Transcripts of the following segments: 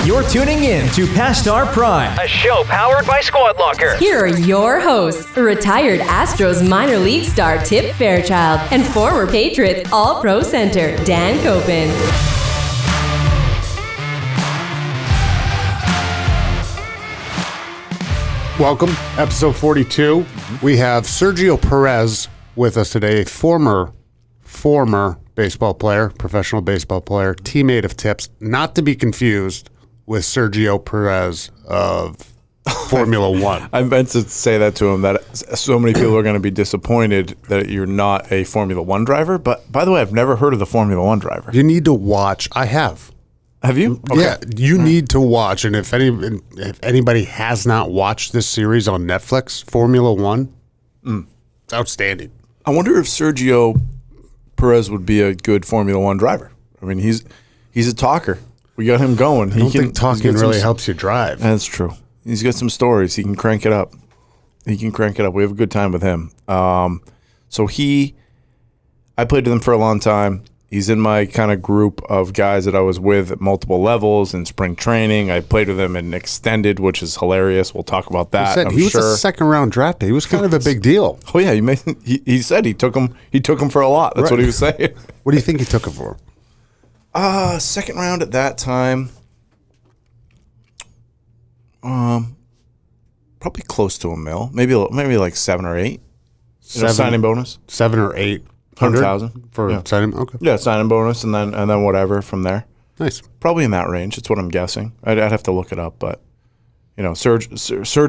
You're tuning in to Past Our Prime, a show powered by Squad Locker. Here are your hosts, retired Astros minor league star Tip Fairchild and former Patriots All-Pro center Dan Copen. Welcome, episode 42. We have Sergio Perez with us today, a former baseball player, professional baseball player, teammate of Tip's, not to be confused with Sergio Perez of Formula One. I meant to say that to him, that so many people are going to be disappointed that you're not a Formula One driver. But by the way, I've never heard of the Formula One driver. You need to watch. I have. Have you? Okay. Yeah, you need to watch. And if anybody has not watched this series on Netflix, Formula One, it's outstanding. I wonder if Sergio Perez would be a good Formula One driver. I mean, he's a talker. We got him going. I don't think talking really helps you drive. That's true. He's got some stories. He can crank it up. We have a good time with him. I played with him for a long time. He's in my kind of group of guys that I was with at multiple levels in spring training. I played with him in extended, which is hilarious. We'll talk about that. He was a second-round draft pick. He was kind of a big deal. Oh yeah, he said he took him for a lot. That's right. What he was saying. What do you think he took him for? Second round at that time. Probably close to $1 million. Maybe like 7 or 8. Signing bonus. 7 or 8. 100,000 for signing. Okay. Yeah, signing bonus and then whatever from there. Nice. Probably in that range. That's what I'm guessing. I'd have to look it up, but Serge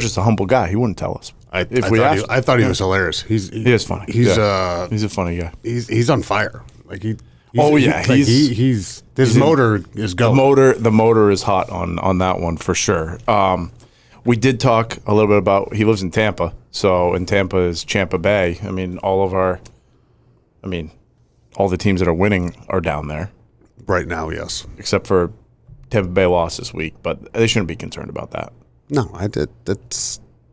is a humble guy. He wouldn't tell us. I thought he was hilarious. He is funny. He's a funny guy. He's on fire. Like his motor is going. The motor is hot on that one for sure. We did talk a little bit about, he lives in Tampa, so in Tampa is Champa Bay. I mean, all the teams that are winning are down there. Right now, yes. Except for Tampa Bay lost this week, but they shouldn't be concerned about that. No, I did.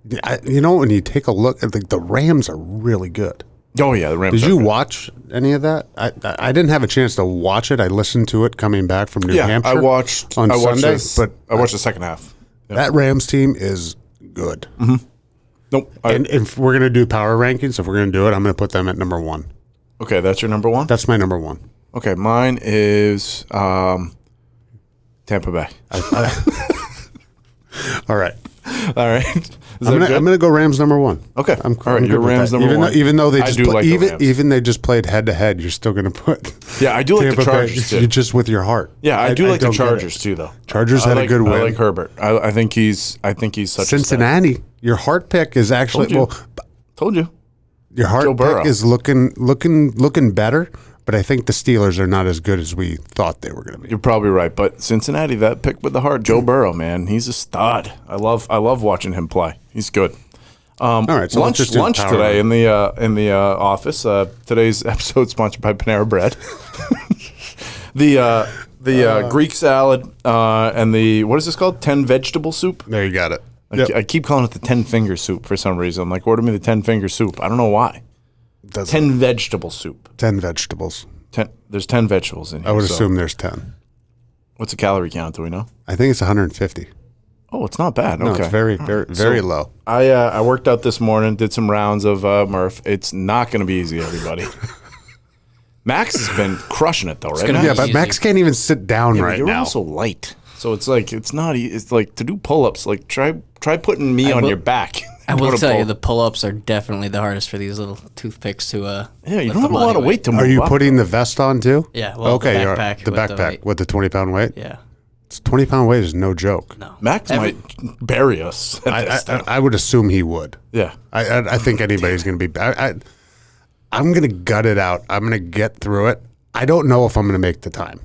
When you take a look, the Rams are really good. Oh, yeah, the Rams. Did you watch any of that? I didn't have a chance to watch it. I listened to it coming back from New Hampshire. I watched Sunday, but I watched the second half. Yeah. That Rams team is good. Mm-hmm. Nope. And if we're going to do power rankings, if we're going to do it, I'm going to put them at number 1. Okay, that's your number 1? That's my number 1. Okay, mine is Tampa Bay. All right. I'm gonna go Rams number 1. Okay. I'm all right. Your Rams number 1. Even though they just even they just played head to head, you're still gonna put. Yeah, I do like the Chargers too. Just with your heart. Yeah, I do like the Chargers too, though. Chargers had a good win. I like Herbert. I think he's such Cincinnati. Your heart pick is actually Told you. Your heart pick is looking better. But I think the Steelers are not as good as we thought they were going to be. You're probably right. But Cincinnati, that pick with the heart, Joe Burrow, man, he's a stud. I love watching him play. He's good. All right, so lunch today in the office. Today's episode sponsored by Panera Bread. the Greek salad and the, what is this called? 10 vegetable soup. There, you got it. I keep calling it the 10 finger soup for some reason. I'm like, order me the 10 finger soup. I don't know why. 10 vegetable soup. 10 vegetables. There's 10 vegetables in here. I would assume there's 10. What's the calorie count? Do we know? I think it's 150. Oh, it's not bad. No, okay. It's very low. I worked out this morning, did some rounds of Murph. It's not going to be easy, everybody. Max has been crushing it, though, right? Yeah, but Max can't even sit down right now. You're now. also light. So it's like, it's not easy. It's like to do pull-ups, like try putting me on your back. I will tell you, the pull-ups are definitely the hardest for these little toothpicks to yeah, you don't have a lot of weight to move. Are you putting the vest on, too? Yeah, well, okay, the backpack. The backpack with the 20-pound weight? Yeah. 20-pound weight is no joke. No. Max might bury us. I would assume he would. Yeah. I think anybody's going to be. I'm going to gut it out. I'm going to get through it. I don't know if I'm going to make the time.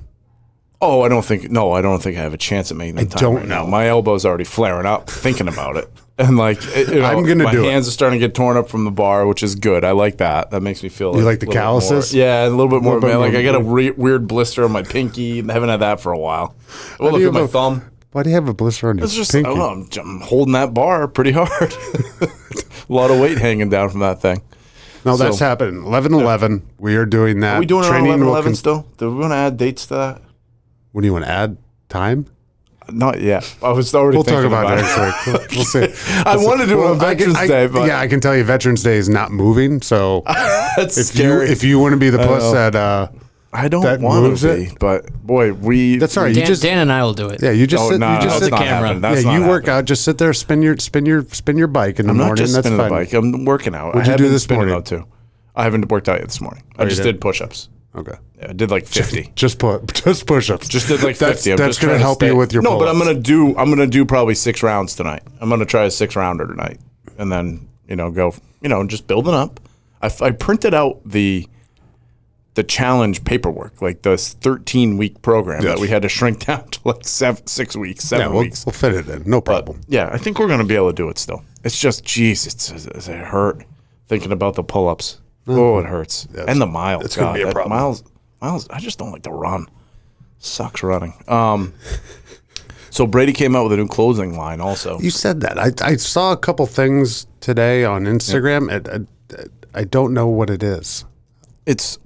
Oh, I don't think I have a chance at making the time. I don't know. My elbow's already flaring up thinking about it. And like, I'm going to do it. My hands are starting to get torn up from the bar, which is good. I like that. That makes me feel You like the calluses? Yeah, a little bit more. Like, I got a weird blister on my pinky. I haven't had that for a while. Well, look at my thumb. Why do you have a blister on your pinky? I don't know, I'm holding that bar pretty hard. A lot of weight hanging down from that thing. No, that's happening. 11/11. We are doing that. Are we doing it on 11/11 still? Do we want to add dates to that? What do you want to add? Time? Not yet. I was already We'll talk thinking about it it. next week. We'll see. I wanted to do it on Veterans Day, but yeah, I can tell you Veterans Day is not moving. So that's if scary. if you want to be the puss that I don't that want moves to be, it. but boy, that's all right. You Dan and I will do it. yeah, you just Oh, sit. no, you just that's sit. not camera. happening. That's Yeah, not you work happening. out. Just sit there, spin your bike in the I'm morning. not just That's spinning fine. the bike. I'm working out. What'd I you have do been this spinning morning? out too. I haven't worked out yet this morning. I you just did? did push-ups. Okay. Yeah, I did like 50. Just push-ups. Just did like 50. I'm That's just going to trying help stay- you with your No, but pull-ups. I'm gonna do probably 6 rounds tonight. I'm gonna try a 6-rounder tonight, and then go just building up. I printed out the challenge paperwork, like the 13-week program that we had to shrink down to like 6 weeks, 7 weeks. We'll fit it in. No problem. Yeah, I think we're gonna be able to do it still. It's just, geez, it hurt thinking about the pull-ups. Oh, it hurts. And the miles. it's gonna be a that problem. Miles, I just don't like to run. Sucks running. So Brady came out with a new clothing line also. You said that. I saw a couple things today on Instagram. I don't know what it is. It's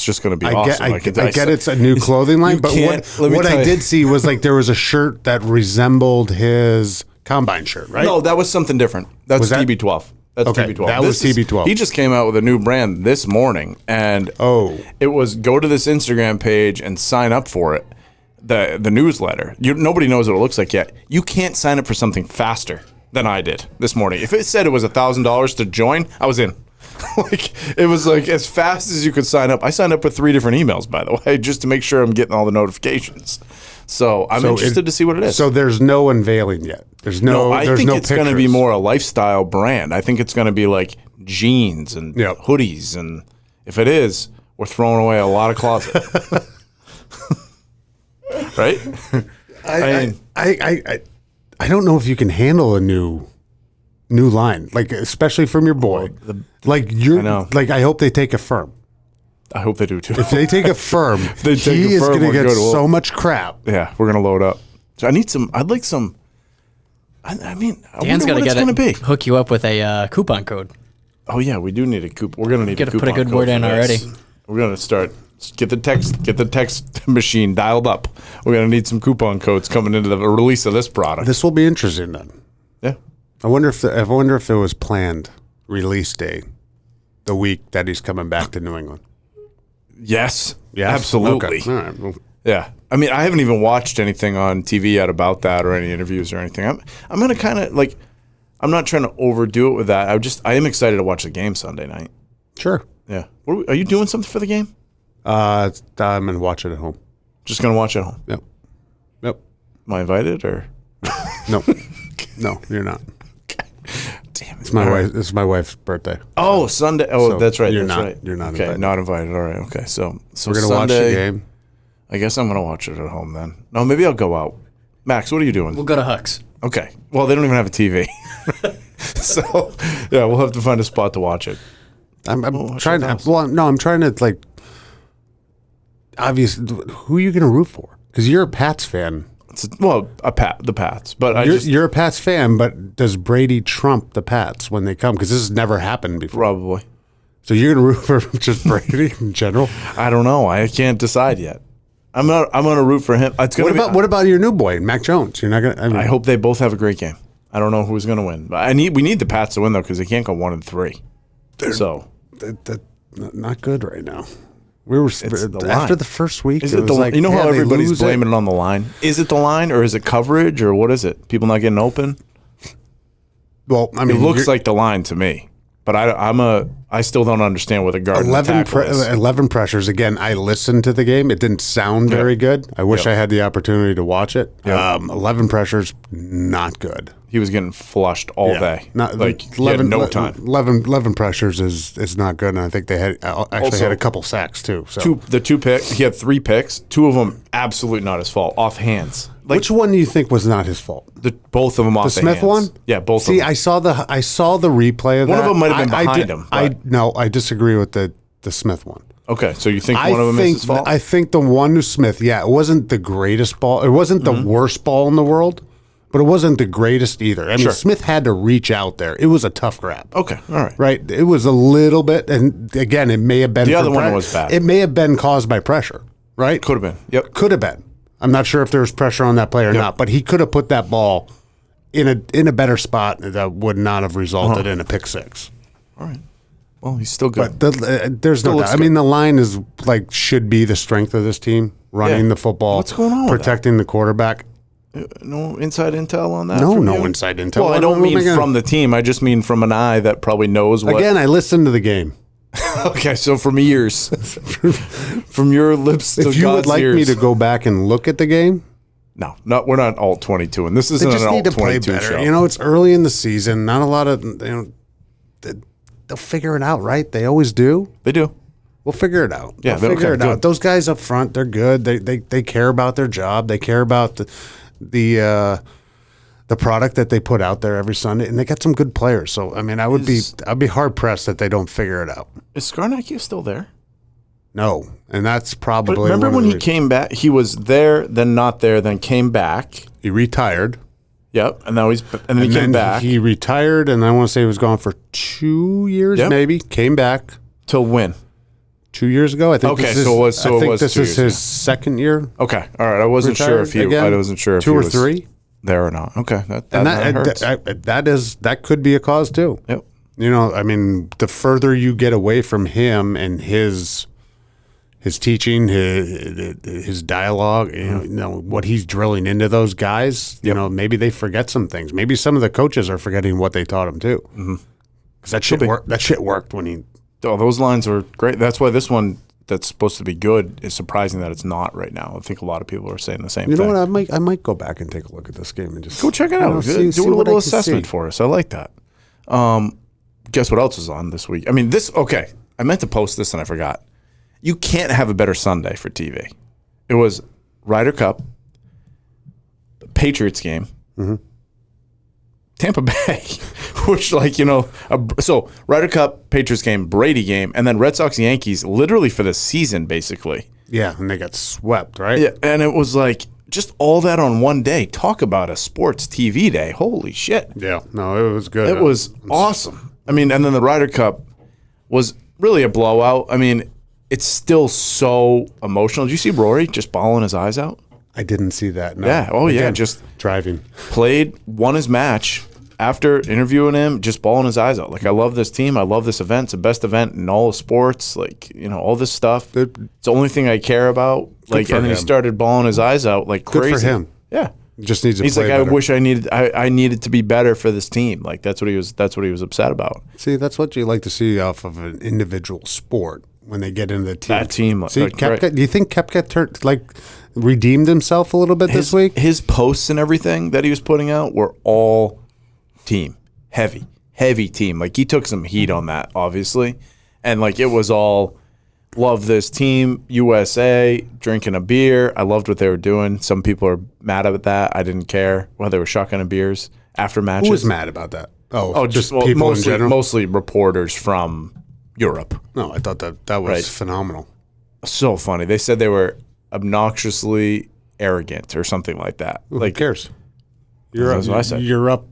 just going to be I awesome. I get it's a new clothing line, but what I did see was like there was a shirt that resembled his combine shirt, right? No, that was something different. That's Was that- TB12. That's Okay, TB12. that was TB12. He just came out with a new brand this morning, and it was go to this Instagram page and sign up for it. The newsletter. Nobody knows what it looks like yet. You can't sign up for something faster than I did this morning. If it said it was $1,000 to join, I was in. It was like as fast as you could sign up. I signed up with 3 different emails, by the way, just to make sure I'm getting all the notifications. So I'm interested to see what it is. So there's no unveiling yet. There's no. I there's think no it's going to be pictures. more a lifestyle brand. I think it's going to be like jeans and Yep. hoodies, and if it is, we're throwing away a lot of closet. Right? I don't know if you can handle a new line, like especially from your boy. Like you're. I know. Like I hope they take a firm. I hope they do too. If they take a firm, they take he a is firm, going to we're get good. We'll- so much crap. Yeah, we're gonna load up. So I'd like some. I mean, I Dan's wonder got to what it's get gonna be. hook you up with a coupon code. Oh yeah, we do need a coupon. We're gonna need Gotta a coupon put a good code word for in this. already. We're gonna start. Get the text machine dialed up. We're gonna need some coupon codes coming into the release of this product. This will be interesting then. Yeah. I wonder if it was planned release day, the week that he's coming back to New England. Yes. Yes? Absolutely. Okay. All right. Well, Yeah. I mean, I haven't even watched anything on TV yet about that or any interviews or anything. I'm gonna kind of like. I'm not trying to overdo it with that. I am excited to watch the game Sunday night. sure. Yeah. Are you doing something for the game? I'm gonna watch it at home. Just gonna watch at home. Yep. Yep. Am I invited or? No. No, you're not. Damn it. It's my wife. It's my wife's birthday. Oh, Sunday. Oh, So that's right. you're that's not- right. you're not okay. invited. Not invited. All right. Okay. So We're gonna Sunday, watch the game. I guess I'm gonna watch it at home then. No, maybe I'll go out. Max, what are you doing? We'll go to Huck's. Okay. Well, they don't even have a TV. So yeah, we'll have to find a spot to watch it. I'm watch trying it to. else. Well, no, I'm trying to like. Obviously, who are you gonna root for? Because you're a Pats fan. The Pats, but You're a Pats fan, but does Brady trump the Pats when they come? Because this has never happened before. probably. So you're gonna root for just Brady in general? I don't know. I can't decide yet. I'm gonna root for him. It's gonna What about your new boy, Mac Jones? You're not gonna. I mean, I hope they both have a great game. I don't know who's gonna win, but we need the Pats to win though because they can't go 1-3. So that not good right now. We were the after line. the first week. is it it was the like, you know how yeah, they everybody's lose blaming it on the line? Is it the line or is it coverage or what is it? People not getting open? Well, I mean, It looks like the line to me, but I still don't understand what the guard 11, is. 11 pressures. Again, I listened to the game. It didn't sound very good. I wish I had the opportunity to watch it. 11 pressures, not good. He was getting flushed all day. Not Like he had no time. 11 pressures is not good. And I think they had actually Also, had a couple sacks too. So He had 3 picks. 2 of them absolutely not his fault. Off hands. Like which one do you think was not his fault? both of them off The Smith hands. one? Yeah, both See, of them. I saw the replay of One that. of them might have been I behind did- him, I but- no, I disagree with the Smith one. Okay, so you think one of them is his fault? I think the one to Smith, yeah, it wasn't the greatest ball. It wasn't the worst ball in the world, but it wasn't the greatest either. I mean, Sure. Smith had to reach out there. It was a tough grab. Okay, all right. Right? It was a little bit, and again, it may have been The for other one was bad. It may have been caused by pressure, right? Could have been. Yep. Could have been. I'm not sure if there was pressure on that play or not, but he could have put that ball in a better spot that would not have resulted in a pick six. All right. Well, he's still good. But there's Still no looks doubt. I good. mean, the line is should be the strength of this team, running the football. What's going on with protecting the quarterback. No inside intel on that? No, from no you? inside intel. Well, I don't mean from the team. I just mean from an eye that probably knows what. Again, I listened to the game. Okay, so from ears. From your lips to If you would God's like ears. me to go back and look at the game, No, we're not alt 22, and this they isn't just an need alt to play 22 better. show. You know, it's early in the season. Not a lot of, they'll figure it out, right? They always do. They do. We'll figure it out. Yeah, They'll figure okay, it out. good. Those guys up front, they're good. They care about their job. They care about the product that they put out there every Sunday, and they got some good players. So I mean, I'd be hard pressed that they don't figure it out. Is Skarnecchia still there? No, and that's probably. But remember one of when the he reasons. came back? He was there, then not there, then came back. He retired. Yep, and now then he came back He retired, and I want to say he was gone for 2 years, Yep. maybe. Came back till when? 2 years ago. I think. Okay, this is, so it was- I think this 2 is years his second year. Okay, all right. I wasn't sure if Retired again? I wasn't sure if Two he or was three. there or not. Okay, that And hurts. that could be a cause too. Yep. You know, I mean, the further you get away from him and his teaching, his dialogue, you know what he's drilling into those guys. You know, maybe they forget some things. Maybe some of the coaches are forgetting what they taught him too. Because that shit worked. That shit worked when he. Oh, those lines are great. That's why this one that's supposed to be good is surprising that it's not right now. I think a lot of people are saying the same You know thing. what? I might go back and take a look at this game and just Go check it you out. know, Do see a what I little can assessment see. for us. I like that. Guess what else was on this week? I mean, okay. I meant to post this and I forgot. You can't have a better Sunday for TV. It was Ryder Cup, Patriots game, Tampa Bay, which so Ryder Cup, Patriots game, Brady game, and then Red Sox Yankees literally for the season basically. Yeah, and they got swept, right? Yeah, and it was like just all that on one day. Talk about a sports TV day. Holy shit. Yeah. No, it was good. It was awesome. I mean, and then the Ryder Cup was really a blowout. I mean, it's still so emotional. Did you see Rory just bawling his eyes out? I didn't see that. No. Yeah. Oh, yeah. Again, Just driving. won his match after interviewing him, just bawling his eyes out. Like, I love this team. I love this event. It's the best event in all of sports. Like, all this stuff. It's the only thing I care about. Like, for and then he him. started bawling his eyes out like Good crazy. for him. Yeah. Just needs to He's play like, better. I wish I needed to be better for this team. Like, that's what he was upset about. See, that's what you like to see off of an individual sport when they get into the team. That team, See, like, Koepka, right. do you think Koepka redeemed himself a little bit this week? His posts and everything that he was putting out were all team. Heavy team. Like, he took some heat on that, obviously. And, like, it was all, love this team, USA, drinking a beer. I loved what they were doing. Some people are mad about that. I didn't care whether they were shotgunning beers after matches. Who was mad about that? Oh, just well, people in general? mostly reporters from Europe. No, I thought that was Right. phenomenal. So funny. They said they were obnoxiously arrogant or something like that. Who Like, cares? You're That's up, what I said. You're up.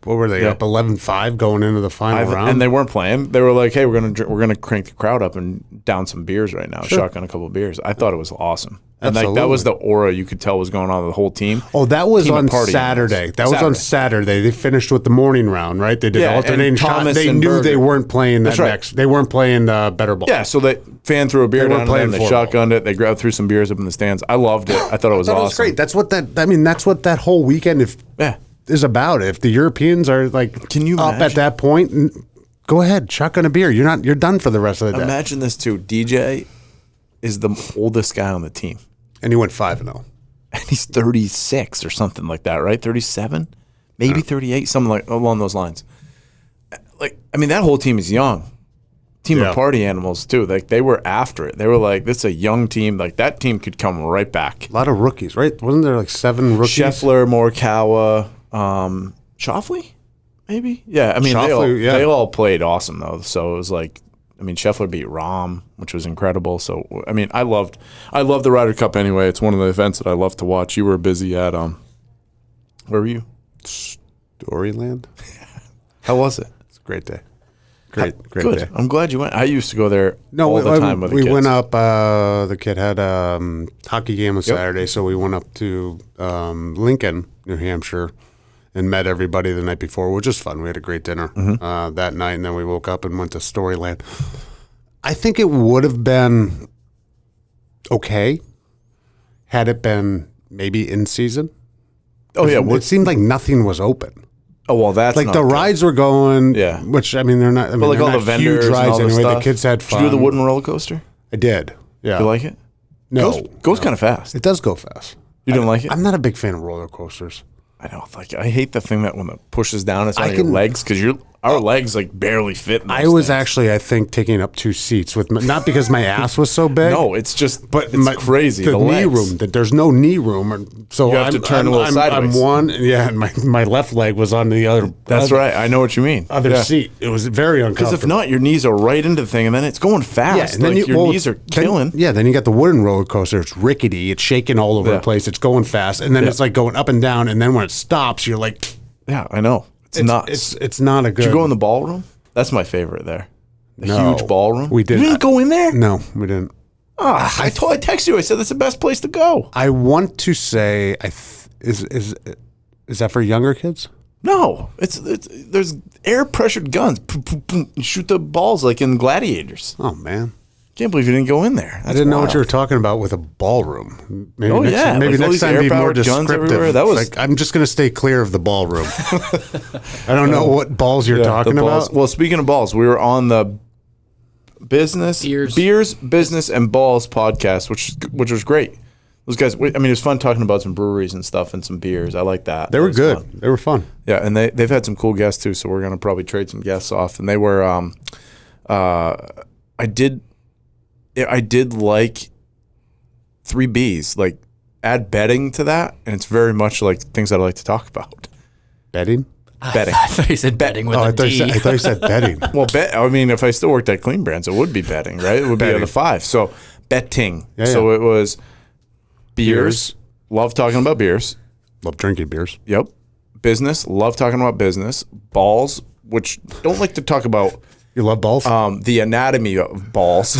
What were they Yeah. up 11-5 going into the final round? and they weren't playing. They were like, "Hey, we're gonna crank the crowd up and down some beers right now, shotgun a couple of beers." I thought it was awesome, and like that was the aura you could tell was going on with the whole team. Oh, that was Team on of party Saturday. animals. That was on Saturday. They finished with the morning round, right? They did Yeah, alternating and shots. Thomas They and knew they Berger. weren't playing that That's right. next. They weren't playing better ball. Yeah, so the fan threw a beer They weren't down to them. They playing shotgunned it. They threw some beers up in the stands. I loved it. I thought it was I thought awesome. it was great. That's what that's what that whole weekend is about. If the Europeans are like Can you up at imagine? that point, go ahead, shotgun a beer. You're done for the rest of the day. Imagine this too. DJ is the oldest guy on the team, And he went 5-0. and he's 36 or something like that, right? 37, maybe 38, something like along those lines. Like, I mean, that whole team is young. Team Yeah. of party animals too. Like, they were after it. They were like, "This is a young team. Like, that team could come right back." A lot of rookies, right? Wasn't there like 7 rookies? Scheffler, Morikawa, Shoffley, maybe. Yeah, I mean, Shoffley, yeah. they all played awesome though. So it was like, I mean, Scheffler beat Rahm, which was incredible. So I mean, I loved the Ryder Cup anyway. It's one of the events that I love to watch. You were busy at where were you? Storyland. How was it? It's a great day. Great Good. day. I'm glad you went. I used to go there all the time with the we kids. went up. The kid had a hockey game on Saturday, so we went up to Lincoln, New Hampshire, and met everybody the night before, which was fun. We had a great dinner that night, and then we woke up and went to Storyland. I think it would have been okay had it been maybe in season. Oh, yeah. It seemed like nothing was open. Oh, well, that's like not the good. rides were going, Yeah. which I mean they're not. I mean, But like they're all not the vendors huge and all rides the anyway. stuff. The kids had fun. Did you do the wooden roller coaster? I did. Yeah. You like it? No, Goes kind of fast. It does go fast. You didn't like it? I'm not a big fan of roller coasters. I know. Like I hate the thing that when it pushes down, it's on I your can- legs because our legs like barely fit. In those I was things. actually, I think, taking up 2 seats with not because my ass was so big. No, it's just, but it's crazy. The knee legs. room. That there's no knee room, so You have to turn a little sideways. I'm one, and my left leg was on the other. That's right. I know what you mean. Other seat. It was very uncomfortable. Because if not, your knees are right into the thing, and then it's going fast. Yeah, and then like your knees are killing. Then you got the wooden roller coaster. It's rickety. It's shaking all over the place. It's going fast, and then it's like going up and down. And then when it stops, you're like, yeah, I know. It's nuts. It's not a good. Did you go in the ballroom? That's my favorite there. The No, huge ballroom. we didn't. You didn't go in there? No, we didn't. I texted you. I said that's the best place to go. I want to say, is that for younger kids? No, it's there's air pressured guns. Boom, boom, boom. You shoot the balls like in Gladiators. Oh man. Can't believe you didn't go in there. That's I didn't know what wild. you were talking about with a ballroom. Maybe Oh, next, yeah, maybe like all next these time be more air-powered guns descriptive. everywhere. That was- like, I'm just going to stay clear of the ballroom. I don't know what balls you're Yeah, talking the balls. about. Well, speaking of balls, we were on the beers, business, and balls podcast, which was great. Those guys. I mean, it was fun talking about some breweries and stuff and some beers. I like that. They That were was good. fun. They were fun. Yeah, and they've had some cool guests too. So we're gonna probably trade some guests off. And they were. I did like 3Bs. Like add betting to that, and it's very much like things that I like to talk about. Betting? Betting. I thought you said betting with Oh, a I thought, D. I thought you said betting. Well, I mean, if I still worked at Clean Brands, it would be betting, right? It would be Betting. the 5. So betting. Yeah, so yeah. it was beers. Love talking about beers. Love drinking beers. Yep. Business. Love talking about business. Balls, which don't like to talk about You love balls? the anatomy of balls.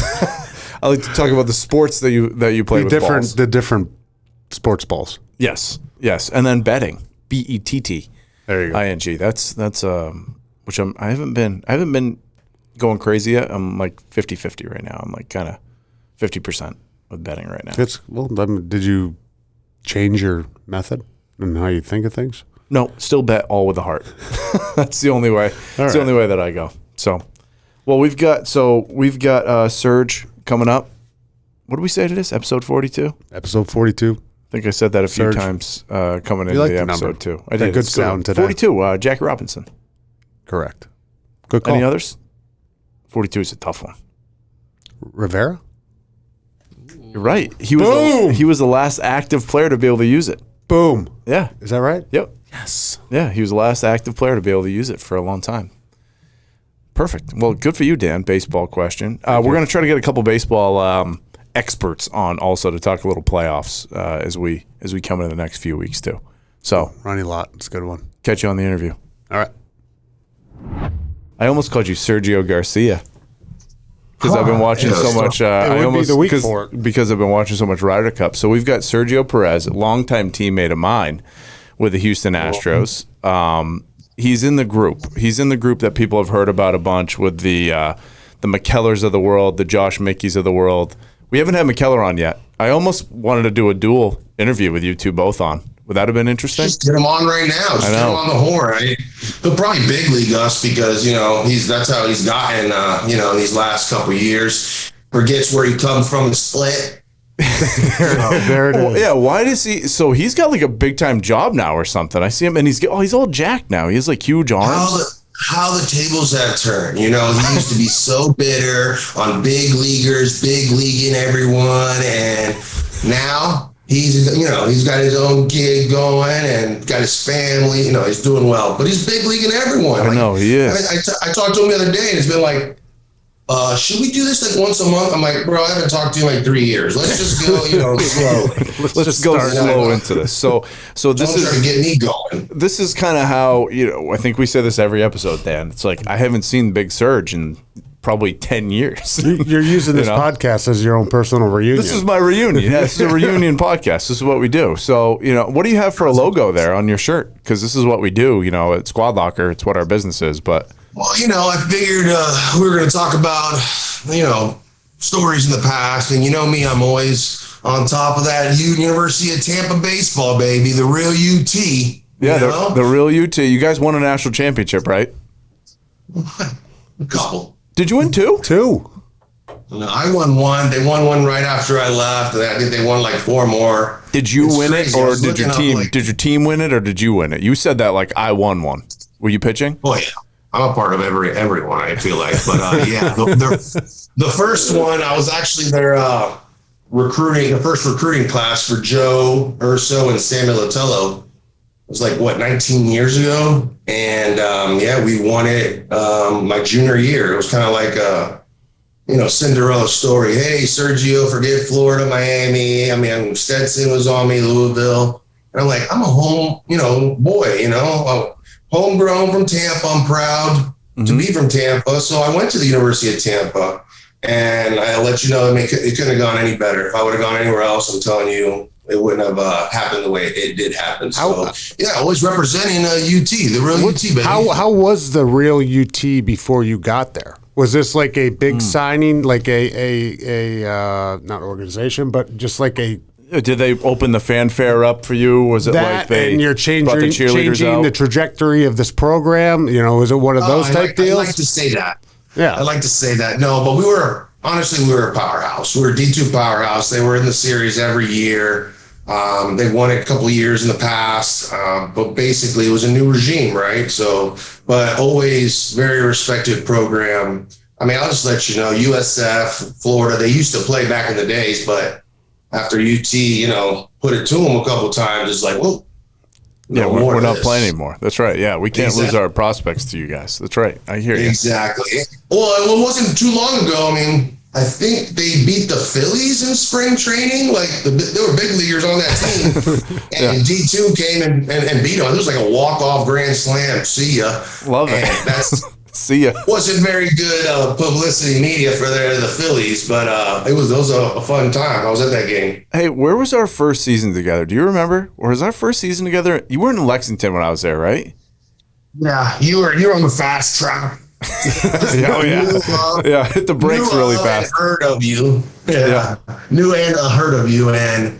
I like to talk about the sports that you play with balls. The different sports balls. Yes. And then betting. BETT. There you go. ING. That's which I haven't been going crazy yet. I'm like 50-50 right now. I'm like kind of 50% with betting right now. Did you change your method and how you think of things? No, still bet all with the heart. That's the only way. That's the only way that I go. So, well, we've got Serge coming up. What did we say to this? Episode 42? Episode 42. I think I said that a few Serge. times coming into like the the episode number. too. I Got did. good It's sound today. 42, Jackie Robinson. Correct. Good call. Any others? 42 is a tough one. Rivera? You're right. Boom! He was the last active player to be able to use it. Boom. Yeah. Is that right? Yep. Yes. Yeah, he was the last active player to be able to use it for a long time. Perfect. Well, good for you, Dan. Baseball question. We're going to try to get a couple baseball experts on also to talk a little playoffs as we come into the next few weeks too. So Ronnie Lott. It's a good one. catch you on the interview. All right. I almost called you Sergio Garcia because I've been watching so much. It would be the week for it. Because I've been watching so much Ryder Cup. So we've got Sergio Perez, a longtime teammate of mine with the Houston Astros. He's in the group. He's in the group that people have heard about a bunch with the McKellers of the world, the Josh Mickeys of the world. We haven't had McKellar on yet. I almost wanted to do a dual interview with you two both on. Would that have been interesting? Just get him on right now. Just get him on the horn. He'll probably big league us because, that's how he's gotten, these last couple of years. Forgets where he comes from and split. There it is. Well, yeah, why does he? So he's got like a big time job now or something. I see him and he's all jacked now. He has like huge arms. How the tables have turned. He used to be so bitter on big leaguers, big leaguing everyone, and now he's got his own gig going and got his family. He's doing well, but he's big leaguing everyone. I know he is. I talked to him the other day, and it's been like, should we do this like once a month? I'm like, bro, I haven't talked to you in like 3 years. Let's just go, slow. Let's just go slow into this. So this is trying to get me going. This is kind of how, I think we say this every episode, Dan. It's like, I haven't seen Big Surge in probably 10 years. You're using this podcast as your own personal reunion. This is my reunion. Yeah, this is a reunion podcast. This is what we do. So, what do you have for a logo there on your shirt? Because this is what we do, at Squad Locker. It's what our business is, but... Well, I figured we were going to talk about, stories in the past. And me, I'm always on top of that University of Tampa baseball, baby. The real UT. Yeah, the real UT. You guys won a national championship, right? A couple. Did you win two? Two. No, I won one. They won one right after I left. And I think they won like 4 more. Did you win it, or did your team? Did your team win it, or did you win it? You said that like I won one. Were you pitching? Oh yeah. I'm a part of everyone, I feel like. But yeah, the first one, I was actually their the first recruiting class for Joe Urso and Samuel Latello. It was like, 19 years ago? And we won it my junior year. It was kind of like a, Cinderella story. Hey, Sergio, forget Florida, Miami. I mean, Stetson was on me, Louisville. And I'm like, I'm a home, boy, homegrown from Tampa. I'm proud to be from Tampa. So I went to the University of Tampa, and I'll let you know, it couldn't have gone any better. If I would have gone anywhere else, I'm telling you, it wouldn't have happened the way it did happen. So, always representing UT, the real UT, baby. How was the real UT before you got there? Was this like a big signing, like a not organization, but just like a... Did they open the fanfare up for you? Was it that, like they and you're changing the trajectory of this program? Was it one of those type deals? I like to say that. Yeah. I like to say that. No, but we were a powerhouse. We were a D2 powerhouse. They were in the series every year. They won it a couple of years in the past, but basically it was a new regime, right? So, but always very respected program. I mean, I'll just let you know, USF, Florida, they used to play back in the days, but after UT, put it to them a couple of times, it's like, well, we're not playing anymore. That's right. Yeah, we can't lose our prospects to you guys. That's right. I hear you. Exactly. Well, it wasn't too long ago. I mean, I think they beat the Phillies in spring training. Like, there were big leaguers on that team. And D2 came and beat them. It was like a walk-off grand slam. See ya. Love it. And that's... See ya. Wasn't very good publicity media for the Phillies, but it was a fun time. I was at that game. Hey, where was our first season together? Do you remember? Or was our first season together? You weren't in Lexington when I was there, right? Yeah, you were on the fast track. Hit the brakes really fast. Heard of you. Yeah. Knew and heard of you, and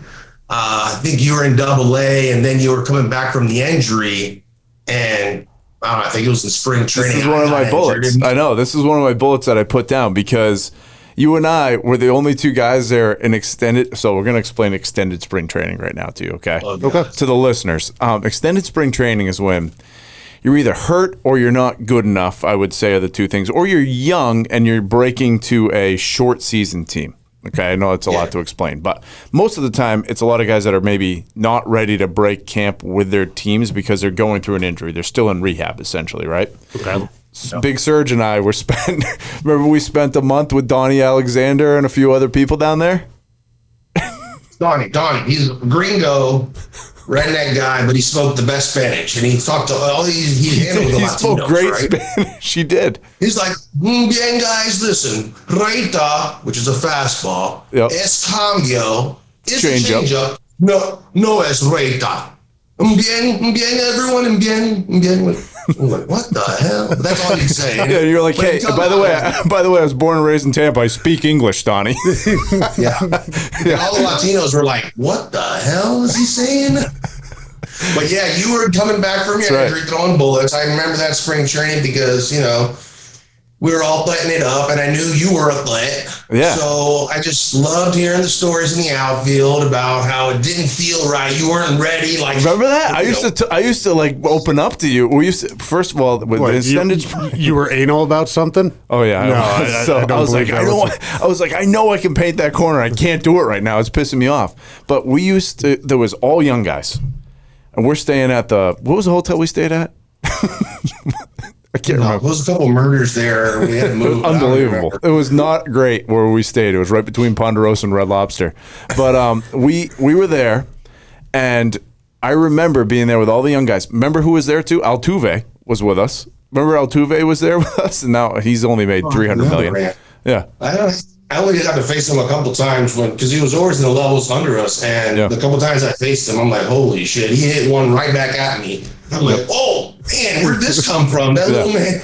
I think you were in AA, and then you were coming back from the injury, and I think it was in spring training. This is one of my bullets. I know. This is one of my bullets that I put down because you and I were the only two guys there in extended. So we're going to explain extended spring training right now to you, okay? Okay. To the listeners. Extended spring training is when you're either hurt or you're not good enough, I would say, are the two things. Or you're young and you're breaking to a short season team. Okay, I know it's a lot to explain, but most of the time, it's a lot of guys that are maybe not ready to break camp with their teams because they're going through an injury. They're still in rehab, essentially, right? Okay. Big Surge and I were remember we spent a month with Donnie Alexander and a few other people down there? Donnie, he's a gringo, redneck guy, but he spoke the best Spanish, and he talked to all these. He spoke great Spanish. He did. He's like, bien, guys, listen, Reita, which is a fastball, es cambio, is a changeup. No es Reita. Bien, everyone, bien. I'm like, what the hell? That's all he'd say. Yeah, you're like, hey, by the way, I was born and raised in Tampa. I speak English, Donnie. Yeah. All the Latinos were like, what the hell is he saying? But yeah, you were coming back from your injury, throwing bullets. I remember that spring training because, we were all butting it up, and I knew you were a threat. Yeah. So I just loved hearing the stories in the outfield about how it didn't feel right. You weren't ready. Like, remember that? I used to like open up to you. We used to, first of all, with the extended. You were anal about something? Oh yeah. No, I was like, I know I can paint that corner. I can't do it right now. It's pissing me off. But we used to. There was all young guys, and we're staying at what was the hotel we stayed at? I can't remember. There was a couple of murders there. We had to move. Unbelievable. It was not great where we stayed. It was right between Ponderosa and Red Lobster. But we were there, and I remember being there with all the young guys. Remember who was there too? Altuve was with us. Remember Altuve was there with us, and now he's only made $300 million. Man. Yeah. I only got to face him a couple times because he was always in the levels under us, and the couple times I faced him, I'm like, holy shit! He hit one right back at me. I'm like, oh man, where'd this come from? That little man.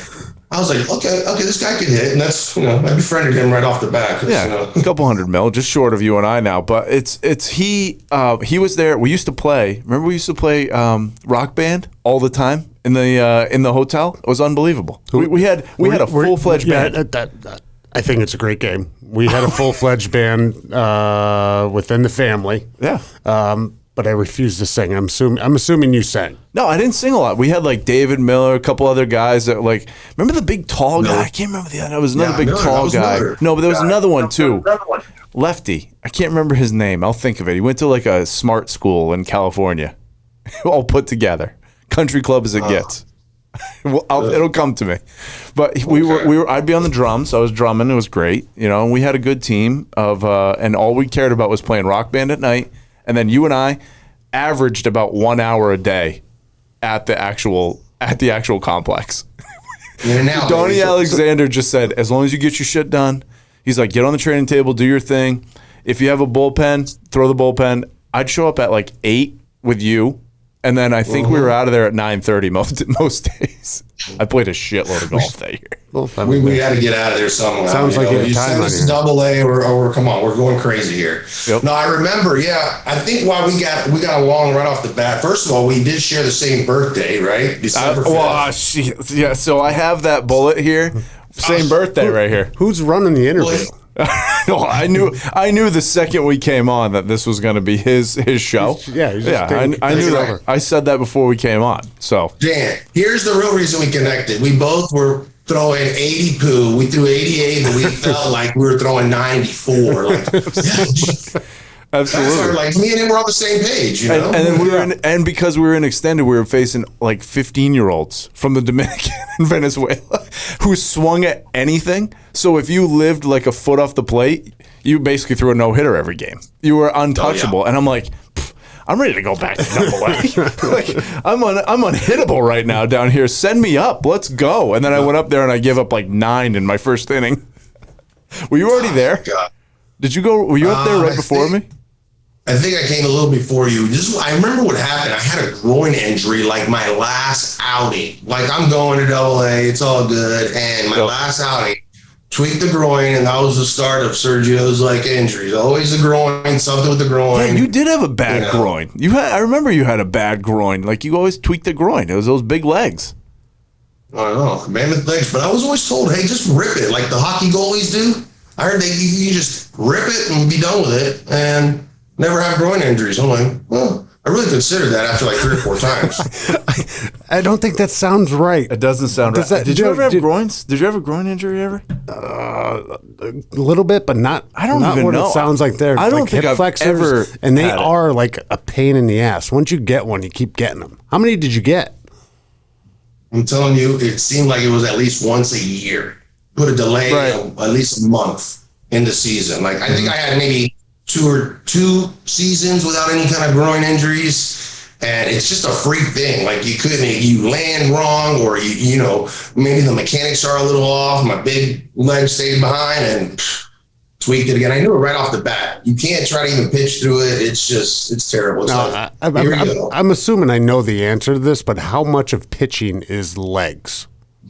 I was like, okay, this guy can hit, and that's I befriended him right off the bat. Yeah, a couple $100 million, just short of you and I now. But he was there. We used to play. Remember, we used to play Rock Band all the time in the hotel. It was unbelievable. We had a full-fledged band. I think it's a great game. We had a full-fledged band within the family. Yeah. But I refused to sing. I'm assuming you sang. No, I didn't sing a lot. We had like David Miller, a couple other guys that remember the big tall guy? I can't remember the other. There was another big tall guy. No, but there was another one too. Lefty. I can't remember his name. I'll think of it. He went to like a smart school in California. All put together. Country club as it gets. It'll come to me. But we were. I'd be on the drums. I was drumming. It was great. And we had a good team of. And all we cared about was playing Rock Band at night. And then you and I averaged about 1 hour a day at the actual complex. Donnie Alexander just said, as long as you get your shit done, he's like, get on the training table, do your thing. If you have a bullpen, throw the bullpen. I'd show up at like 8 with you. And then I think we were out of there at 9:30 most days. I played a shitload of golf that year. Well, we got to get out of there somehow. Sounds like you send us to AA or come on, we're going crazy here. Yep. No, I remember. Yeah, I think why we got along right off the bat. First of all, we did share the same birthday, right? December 5th. Yeah. So I have that bullet here. Same birthday right here. Who's running the interview? No, I knew the second we came on that this was going to be his show. I knew that. I said that before we came on. So, Dan, here's the real reason we connected. We both were throwing 80 poo. We threw 88, but we felt like we were throwing 94. Absolutely. Like me and him were on the same page, And then and because we were in extended, we were facing like 15-year-olds from the Dominican and Venezuela who swung at anything. So if you lived like a foot off the plate, you basically threw a no-hitter every game. You were untouchable. And I'm like, I'm ready to go back to AA. I'm unhittable right now down here. Send me up. Let's go. And then I went up there and I gave up like 9 in my first inning. Were you already there? God. Did you go? Were you up there right before me? I think I came a little before you. I remember what happened. I had a groin injury like my last outing. Like I'm going to AA, it's all good. And my last outing, tweaked the groin, and that was the start of Sergio's injuries. Always the groin, something with the groin. Yeah, you did have a bad groin. I remember you had a bad groin. Like you always tweaked the groin. It was those big legs. I don't know, mammoth legs. But I was always told, hey, just rip it like the hockey goalies do. I heard you just rip it and be done with it and never have groin injuries. I'm like, well, I really considered that after like 3 or 4 times. I don't think that sounds right. It doesn't sound right. Did you ever have groins? Did you have a groin injury ever? A little bit, but not. I don't not even what know. It sounds like they're I don't like think hip I've flexors, ever and they had are like a pain in the ass. Once you get one, you keep getting them. How many did you get? I'm telling you, it seemed like it was at least once a year. Put a delay of at least a month in the season. Like I think I had maybe 2 seasons without any kind of groin injuries, and it's just a freak thing. Like you land wrong, or you know maybe the mechanics are a little off. My big leg stayed behind and tweaked it again. I knew it right off the bat. You can't try to even pitch through it. It's terrible. It's I'm assuming I know the answer to this, but how much of pitching is legs?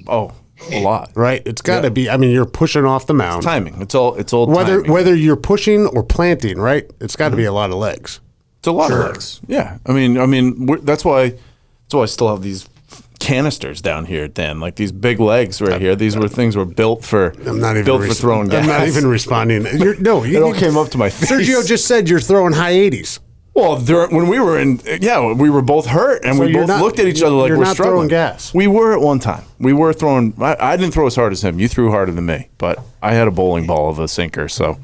Oh, a lot, right? It's got to be. I mean, you're pushing off the mound. It's timing. It's all timing. Whether you're pushing or planting, right? It's got to be a lot of legs. It's a lot of legs. Yeah, I mean, that's why I still have these canisters down here, Dan. Like these big legs right here. These things were built for. I'm not even built for throwing gas. I'm not even responding. It all came up to my face. Sergio just said you're throwing high 80s. Well, when we were we were both hurt, and we both looked at each other like we're struggling. Throwing gas. We were at one time. We were throwing. I didn't throw as hard as him. You threw harder than me, but I had a bowling ball of a sinker, so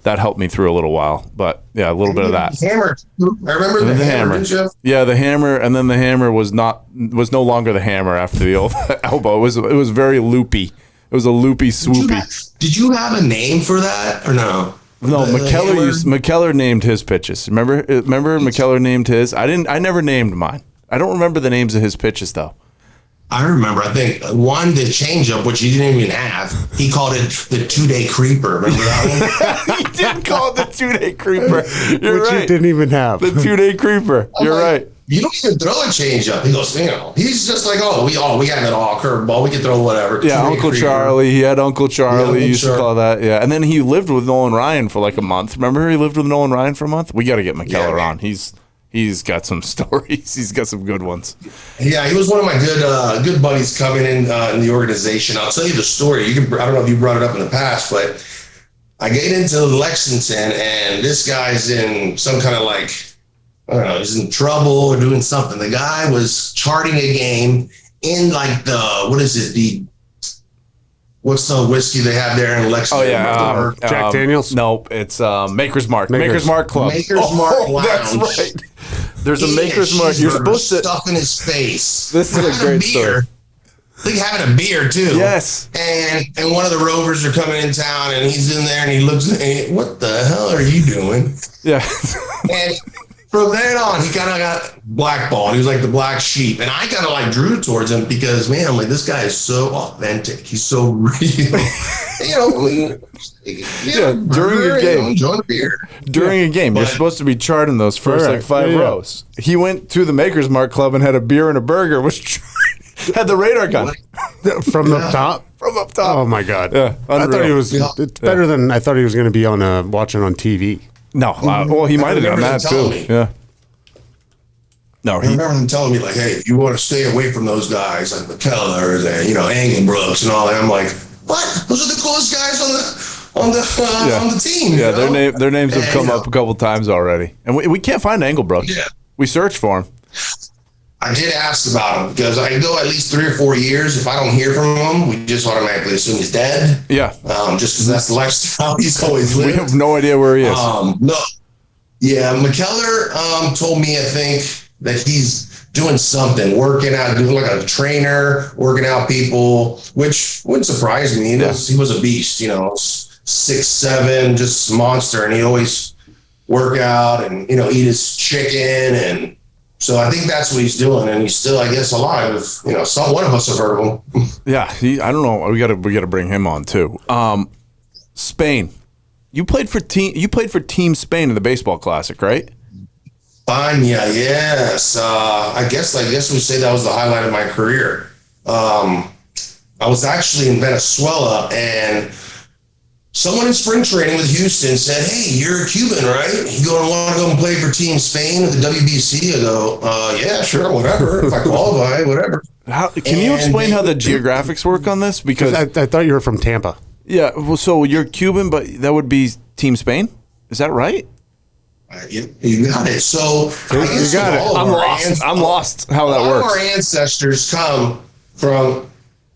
that helped me through a little while. But yeah, a little bit of that. Hammer. I remember the hammer. Yeah, the hammer, and then the hammer was no longer the hammer after the old elbow. It was very loopy. It was a loopy swoopy. Did you have a name for that or no? No, McKellar named his pitches. Remember McKellar named his? I never named mine. I don't remember the names of his pitches though. I remember. I think one, the changeup, which he didn't even have. He called it the 2-day creeper. Remember that one? He did call it the 2-day creeper. You're Which right. he didn't even have. The 2-day creeper. You're right. You don't even throw a changeup. He goes, he's just like, we have it all, curveball. We can throw whatever. Yeah, Uncle creeper. Charlie. He had Uncle Charlie. He used to call that. Yeah, and then he lived with Nolan Ryan for like a month. Remember, he lived with Nolan Ryan for a month. We got to get McKellar on. He's got some stories. He's got some good ones. Yeah, he was one of my good buddies coming in the organization. I'll tell you the story. I don't know if you brought it up in the past, but I get into Lexington, and this guy's in some kind of like, I don't know, he's in trouble or doing something. The guy was charting a game in like what's the whiskey they have there in Lexington? Oh, yeah. Jack Daniels? Nope, it's Maker's Mark. Maker's Mark Club. Maker's Mark Lounge. That's right. There's a Maker's Mark. You're supposed to stuff in his face. This is a great story. I think having a beer too. Yes. And one of the Rovers are coming in town, and he's in there, and he looks, and what the hell are you doing? Yeah. And from then on, he kind of got blackballed. He was like the black sheep. And I kind of like drew towards him because, man, I'm like, this guy is so authentic. He's so real. During your game. Enjoy the beer. During a game, you're supposed to be charting those first like 5 rows. He went to the Maker's Mark Club and had a beer and a burger, which had the radar gun. From up top? From up top. Oh, my God. Yeah, I thought he was, it's better than I thought he was going to be on watching on TV. No, well, he might have done that too. Yeah. No, I remember them telling me like, "Hey, you want to stay away from those guys like McKellars and Engelbrooks and all that." I'm like, "What? Those are the coolest guys on the team." Yeah, their names have come up a couple times already, and we can't find Engelbrook. Yeah, we searched for him. I did ask about him because I go at least 3 or 4 years. If I don't hear from him, we just automatically assume he's dead. Yeah. Just because that's the lifestyle he's always lived. We have no idea where he is. No. Yeah, McKellar told me, I think, that he's doing something, working out, doing like a trainer, working out people, which wouldn't surprise me. He was a beast, 6'7", just monster, and he'd always work out and, eat his chicken. And so I think that's what he's doing, and he's still, I guess, alive. One of us have heard of him. Yeah, I don't know. We got to bring him on too. Spain, you played for Team Spain in the baseball classic, right? España, yes. I guess we say that was the highlight of my career. I was actually in Venezuela, and someone in spring training with Houston said, "Hey, you're a Cuban, right? You want to go and play for Team Spain with the WBC?" I go, "Yeah, sure, whatever. If I qualify, whatever." Can you explain how the geographics work on this? Because I thought you were from Tampa. Yeah, well, so you're Cuban, but that would be Team Spain? Is that right? You got it. So you got it. I'm lost how that works. All our ancestors come from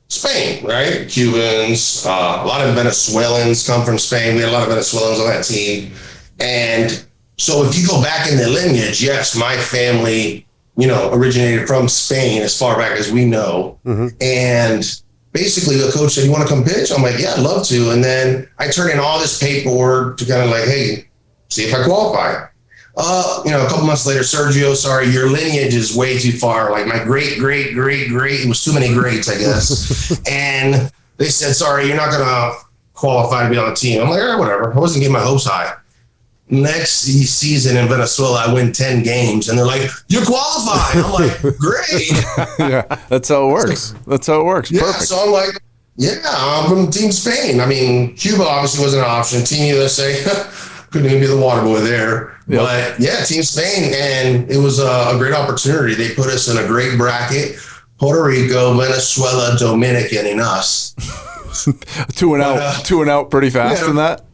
Spain, right? Cubans, a lot of Venezuelans come from Spain. We had a lot of Venezuelans on that team. And so if you go back in the lineage, yes, my family, originated from Spain as far back as we know. Mm-hmm. And basically the coach said, "You want to come pitch?" I'm like, "Yeah, I'd love to." And then I turned in all this paperwork to kind of like, hey, see if I qualify. A couple months later, "Sergio, sorry, your lineage is way too far. Like my great, it was too many greats, I guess." And they said, "Sorry, you're not going to qualify to be on the team." I'm like, "All right, whatever." I wasn't getting my hopes high. Next season in Venezuela, I win 10 games, and they're like, "You're qualified." I'm like, "Great." Yeah, that's how it works. Yeah, perfect. So I'm like, "Yeah, I'm from Team Spain." I mean, Cuba obviously wasn't an option. Team USA, couldn't even be the water boy there. Yep. But yeah, Team Spain, and it was a great opportunity. They put us in a great bracket: Puerto Rico, Venezuela, Dominican, and us. two and out pretty fast in that.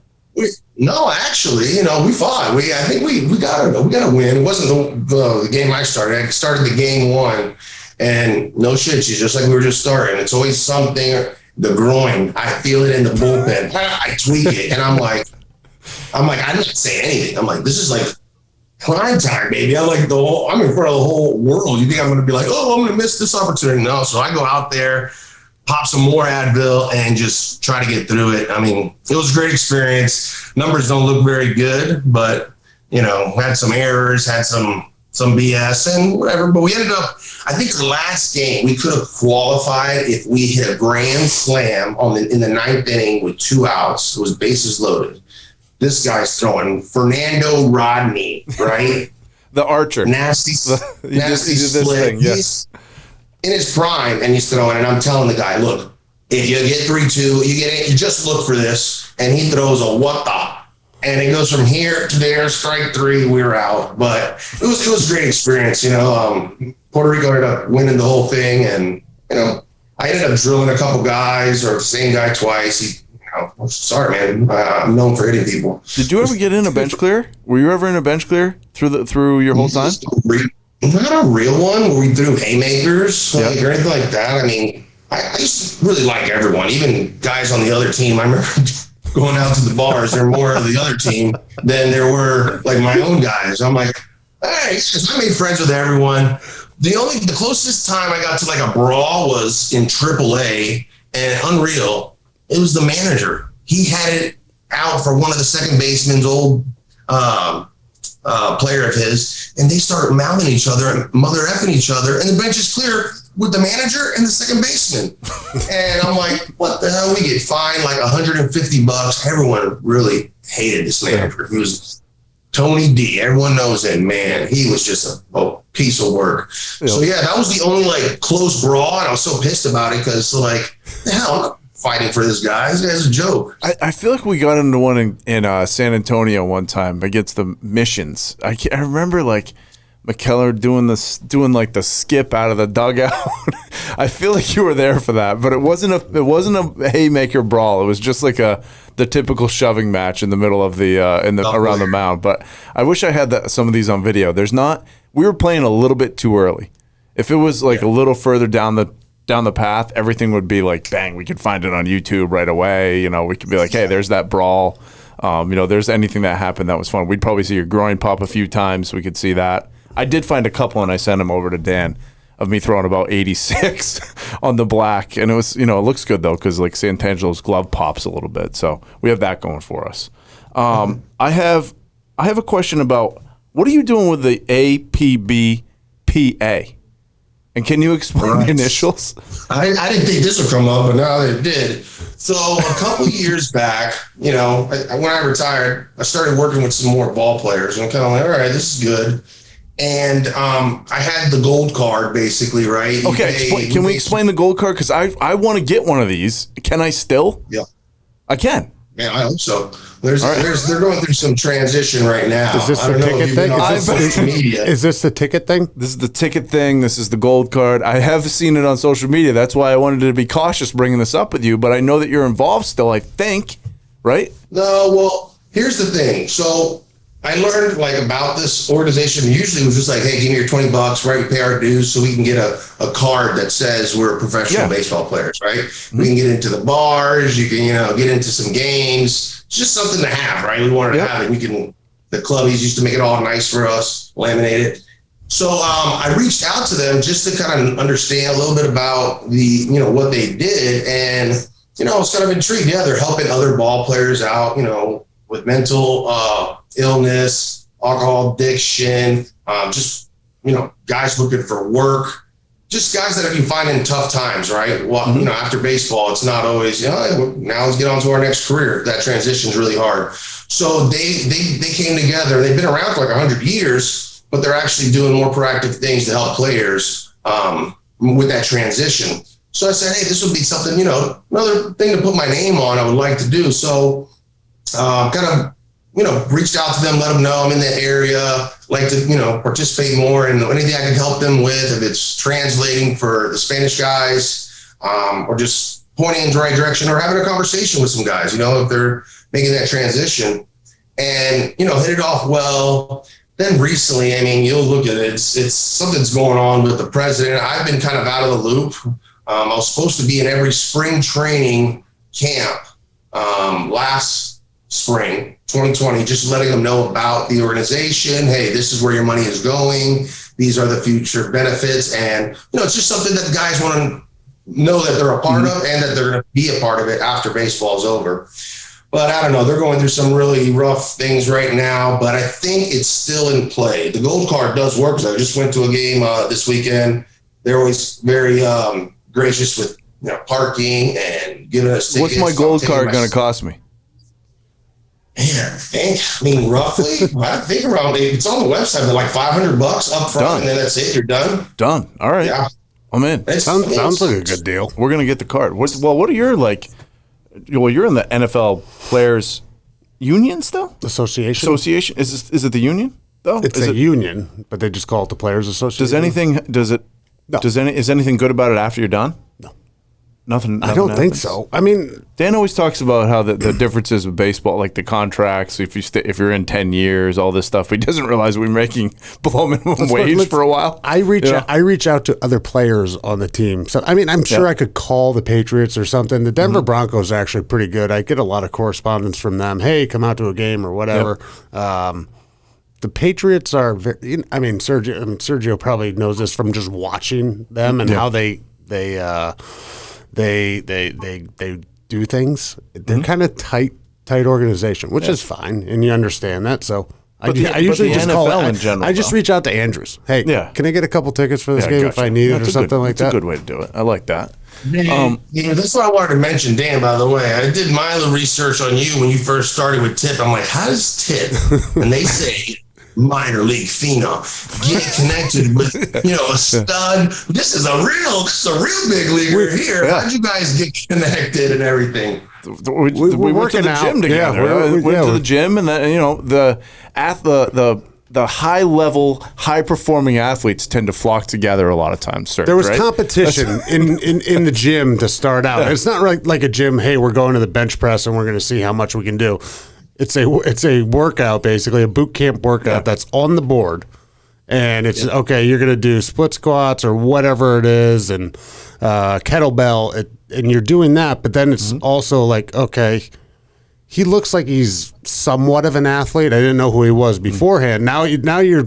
No, actually, we fought. I think we got a win. It wasn't the game I started. I started the game 1, and no shit, she's just like we were just starting. It's always something. The groin, I feel it in the bullpen. I tweak it, and I'm like, I'm like, I'm not saying anything. I'm like, this is like prime time, baby. I'm like, I'm in front of the whole world. You think I'm going to be like, oh, I'm going to miss this opportunity? No. So I go out there, pop some more Advil, and just try to get through it. I mean, it was a great experience. Numbers don't look very good, but, had some errors, had some BS and whatever. But we ended up, I think the last game, we could have qualified if we hit a grand slam in the ninth inning with 2 outs. It was bases loaded. This guy's throwing Fernando Rodney, right? The archer. Nasty split. Thing, yeah. He's in his prime, and he's throwing, and I'm telling the guy, look, if you get 3-2, you just look for this, and he throws a what the, and it goes from here to there, strike 3, we're out. But it was a great experience, Puerto Rico ended up winning the whole thing, and, I ended up drilling a couple guys, or the same guy twice. Sorry, man. I'm known for hitting people. Did you ever get in a bench clear? Were you ever in a bench clear through your whole time? Not a real one where we threw haymakers or anything like that. I mean, I used to really like everyone, even guys on the other team. I remember going out to the bars. There were more of the other team than there were like my own guys. I'm like, hey, I made friends with everyone. The closest time I got to like a brawl was in AAA, and unreal. It was the manager. He had it out for one of the second basemen's old player of his, and they start mouthing each other and mother effing each other, and the bench is clear with the manager and the second baseman. And I'm like, what the hell? We get fined like $150. Everyone really hated this manager. He was Tony D. Everyone knows him, man. He was just a piece of work. Yep. So yeah, that was the only like close brawl, and I was so pissed about it because like, the hell, I'm not fighting for this guy. This guy's a joke. I feel like we got into one in San Antonio one time against the Missions. I remember like McKellar doing like the skip out of the dugout. I feel like you were there for that, but it wasn't a haymaker brawl. It was just like the typical shoving match in the middle of around the mound. But I wish I had some of these on video. We were playing a little bit too early. If it was like a little further down the path, everything would be like, bang, we could find it on YouTube right away. We could be like, hey, there's that brawl. There's anything that happened that was fun. We'd probably see your groin pop a few times. We could see that. I did find a couple, and I sent them over to Dan of me throwing about 86 on the black. And it was, it looks good, though, because like Santangelo's glove pops a little bit. So we have that going for us. I have a question about, what are you doing with the APBPA? And can you explain the initials? I didn't think this would come up, but now it did. So a couple years back, when I retired, I started working with some more ball players. And I'm kind of like, all right, this is good. And I had the gold card, basically, right? Okay, can we explain the gold card? Because I want to get one of these. Can I still? Yeah. I can. Man, I hope so. They're going through some transition right now. Is this the ticket thing? Is this the ticket thing? This is the ticket thing. This is the gold card. I have seen it on social media. That's why I wanted to be cautious bringing this up with you. But I know that you're involved still, I think, right? No, well, here's the thing. So I learned about this organization. Usually it was just like, hey, give me your $20, right? We pay our dues so we can get a card that says we're professional baseball players, right? Mm-hmm. We can get into the bars. You can, get into some games. It's just something to have, right? We wanted to have it. The clubbies used to make it all nice for us, laminate it. So I reached out to them just to kind of understand a little bit about what they did. And, I was kind of intrigued. Yeah, they're helping other ball players out, with mental illness, alcohol addiction, just, guys looking for work, just guys that you find in tough times, right? Well, after baseball, it's not always, now let's get on to our next career. That transition is really hard. So they came together. They've been around for like 100 years, but they're actually doing more proactive things to help players with that transition. So I said, hey, this would be something, another thing to put my name on, I would like to do. So reached out to them, let them know I'm in the area, like to, participate more in anything I can help them with, if it's translating for the Spanish guys, or just pointing in the right direction, or having a conversation with some guys, if they're making that transition, and, hit it off well. Then recently, you'll look at it, it's something's going on with the president. I've been kind of out of the loop. I was supposed to be in every spring training camp last spring 2020, just letting them know about the organization. Hey, this is where your money is going. These are the future benefits. And, it's just something that the guys want to know that they're a part of and that they're going to be a part of it after baseball's over. But I don't know. They're going through some really rough things right now, but I think it's still in play. The gold card does work. I just went to a game this weekend. They're always very gracious with parking and giving us tickets. What's my gold card going to cost me? Man, roughly, I think around, it's on the website, but like $500 up front, and then that's it. You're done. Done. All right. Yeah. I'm in. Sounds like a good deal. We're going to get the card. What are your, you're in the NFL Players Union still? Association. Is it the union, though? It's a union, but they just call it the Players Association. Is anything good about it after you're done? Nothing. I don't think so. I mean, Dan always talks about how the differences with baseball, like the contracts, if you're in 10 years, all this stuff. But he doesn't realize we're making below minimum wage for a while. I reach out to other players on the team. So I mean, I'm sure I could call the Patriots or something. The Denver Broncos are actually pretty good. I get a lot of correspondence from them. Hey, come out to a game or whatever. Yep. The Patriots are very, Sergio probably knows this from just watching them and how they do things. They're kind of tight organization, which is fine, and you understand that. So I usually just call it in general. I just reach out to Andrews. Hey, can I get a couple tickets for this game if I need it or something like that? That's a good way to do it. I like that. That's what I wanted to mention, Dan, by the way. I did my little research on you when you first started with Tip. I'm like, how does Tip, and they say minor league phenom, get connected with a stud? This is a real big leaguer here. How'd you guys get connected and everything? We went to the gym together. We went to the gym, and then the high level, high performing athletes tend to flock together a lot of times. Serge, there was competition in the gym to start out. It's not like a gym. Hey, we're going to the bench press and we're going to see how much we can do. It's a workout, basically a boot camp workout that's on the board, and it's okay. You're going to do split squats or whatever it is, and kettlebell, and you're doing that. But then it's also like, okay, he looks like he's somewhat of an athlete. I didn't know who he was beforehand. Now you're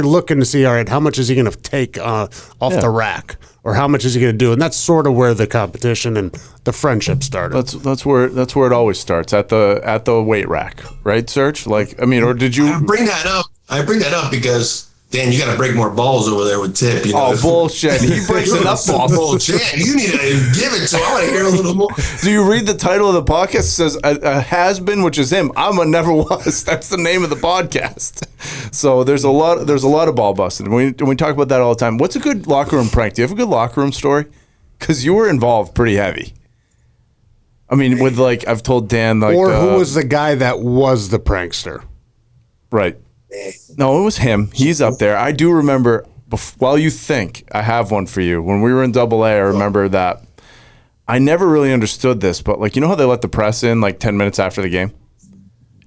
looking to see, all right, how much is he going to take off the rack, or how much is he going to do? And that's sort of where the competition and the friendship started. That's where it always starts, at the weight rack, right, Serge? Or did you? I bring that up because, Dan, you got to break more balls over there with Tip. Oh, bullshit! He breaks enough balls. Bullshit! You need to give it to him. I want to hear a little more. Do you read the title of the podcast? It says a has been, which is him. I'm a never was. That's the name of the podcast. So there's a lot of ball busting. We talk about that all the time. What's a good locker room prank? Do you have a good locker room story? Because you were involved pretty heavy. I mean, with I've told Dan who was the guy that was the prankster? Right. No, it was him. He's up there. I do remember, while you think, I have one for you. When we were in AA, I remember that. I never really understood this, but how they let the press in 10 minutes after the game?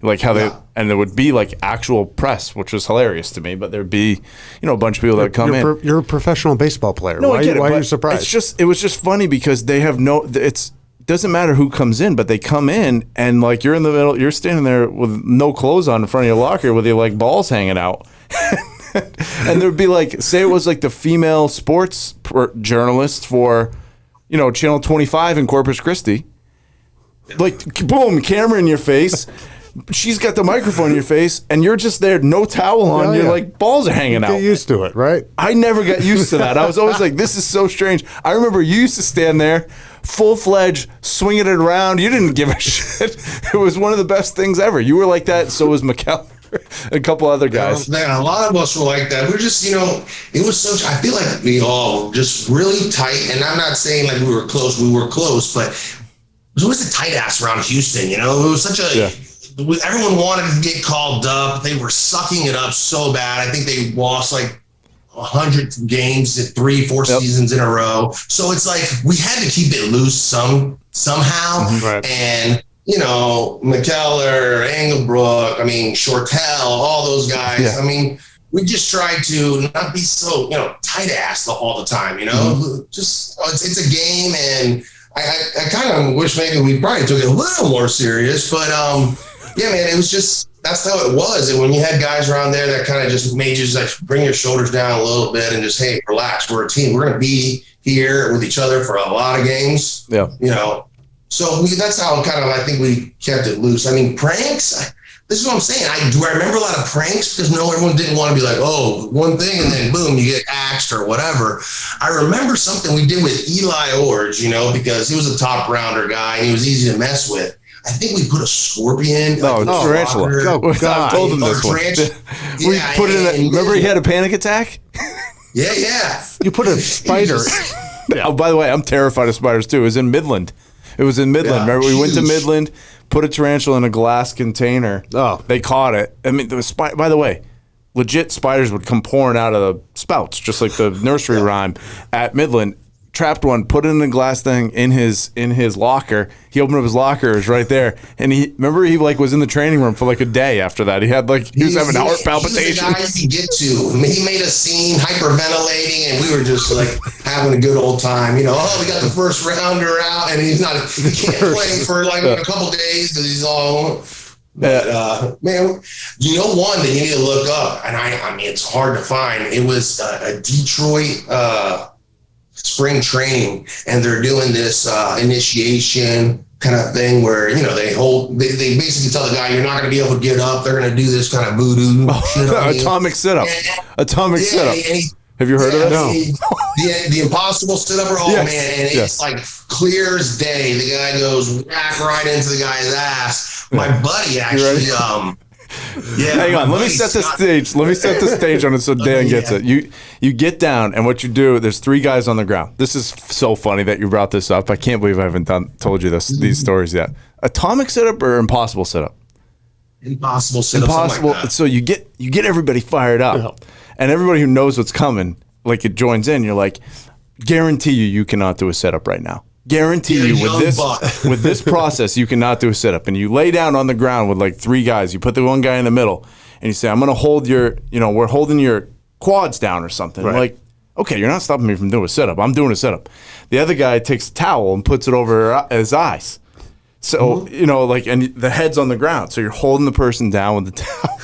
And there would be actual press, which was hilarious to me, but there'd be, a bunch of people that come in. You're a professional baseball player. No, why are you It surprised? was just funny because they have doesn't matter who comes in, but they come in and you're in the middle, you're standing there with no clothes on in front of your locker with your balls hanging out. And there'd be say it was the female sports journalist for, Channel 25 in Corpus Christi. Boom, camera in your face. She's got the microphone in your face, and you're just there, no towel on. You're balls are hanging out. Get used to it, right? I never got used to that. I was always this is so strange. I remember you used to stand there, full-fledged, swinging it around. You didn't give a shit. It was one of the best things ever. You were like that, so was McKellar. A couple other guys. Man, a lot of us were like that. We're just, it was such, I feel like we all were just really tight. And I'm not saying we were close, but it was always a tight ass around Houston, It was such everyone wanted to get called up. They were sucking it up so bad. I think they lost 100 games at 3-4 seasons in a row. So it's we had to keep it loose somehow. Right. And McKellar, Engelbrook, Shortell, all those guys. Yeah. We just tried to not be so, tight-assed all the time, Just, it's a game, and I kind of wish maybe we probably took it a little more serious, but yeah, man, it was just, that's how it was. And when you had guys around there that kind of just made you just like bring your shoulders down a little bit and just, hey, relax, we're a team. We're going to be here with each other for a lot of games. Yeah. You know, so that's how kind of, I think we kept it loose. I mean, pranks, this is what I'm saying. I remember a lot of pranks because everyone didn't want to be like, oh, one thing and then boom, you get axed or whatever. I remember something we did with Eli Orge, you know, because he was a top rounder guy and he was easy to mess with. I think we put a scorpion. Tarantula. I told him this one. We put it in. Remember he had a panic attack? Yeah. You put a spider. Oh, by the way, I'm terrified of spiders too. It was in Midland. Yeah, remember, we went to Midland, put a tarantula in a glass container. Oh. They caught it. I mean, by the way, legit spiders would come pouring out of the spouts, just like the nursery rhyme at Midland. Trapped one, put it in a glass thing in his locker. He opened up his locker, it was right there. And he like was in the training room for like a day after that. He had he was having heart palpitations. He was the guy you get to. He made a scene, hyperventilating, and we were just like having a good old time. You know, we got the first rounder out, and he can't play for like a couple days because he's all. But man, you know one that you need to look up, and I mean it's hard to find. It was a Detroit spring training, and they're doing this initiation kind of thing where, you know, they basically tell the guy, you're not going to be able to get up. They're going to do this kind of voodoo shit on you. Atomic sit-up. Sit-up. Have you heard of that? No. The impossible sit-up. Man, and it's like clear as day. The guy goes whack right into the guy's ass. My buddy actually, hang on. Let me set the stage on it so Dan gets it. You get down, and what you do, there's 3 guys on the ground. This is so funny that you brought this up. I can't believe I haven't told you these stories yet. Atomic sit-up or impossible sit-up? Impossible sit-up. Impossible. Like so you get everybody fired up, and everybody who knows what's coming, like it joins in. You're like, guarantee you cannot do a sit-up right now. Guarantee you with this process you cannot do a sit-up, and you lay down on the ground with like 3 guys. You put the one guy in the middle, and you say, "I'm going to hold we're holding your quads down or something." Right. Like, okay, you're not stopping me from doing a sit-up. I'm doing a sit-up. The other guy takes a towel and puts it over his eyes, so you know, like, and the head's on the ground, so you're holding the person down with the towel.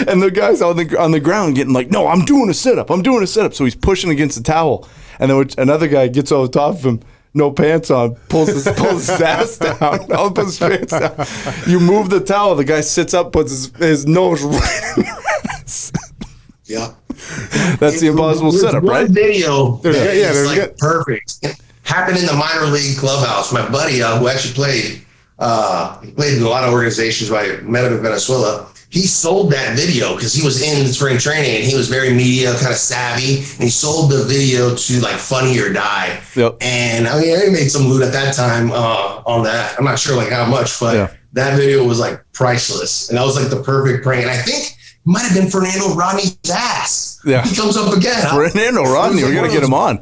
And the guy's on the ground getting like, "No, I'm doing a sit-up. I'm doing a sit-up." So he's pushing against the towel. And then another guy gets over top of him, no pants on, pulls his ass down, pulls his pants down. You move the towel, the guy sits up, puts his nose right in your ass. Yeah. That's the impossible setup, right? Video. There's like perfect. It happened in the minor league clubhouse. My buddy, who actually played in a lot of organizations, but I met him in Venezuela. He sold that video because he was in spring training and he was very media kind of savvy, and he sold the video to like Funny or Die. Yep. And I mean, I made some loot at that time on that. I'm not sure like how much, but that video was like priceless, and that was like the perfect prank. And I think it might have been Fernando Rodney's ass. Yeah, he comes up again. Fernando Rodney, we're gonna get him on.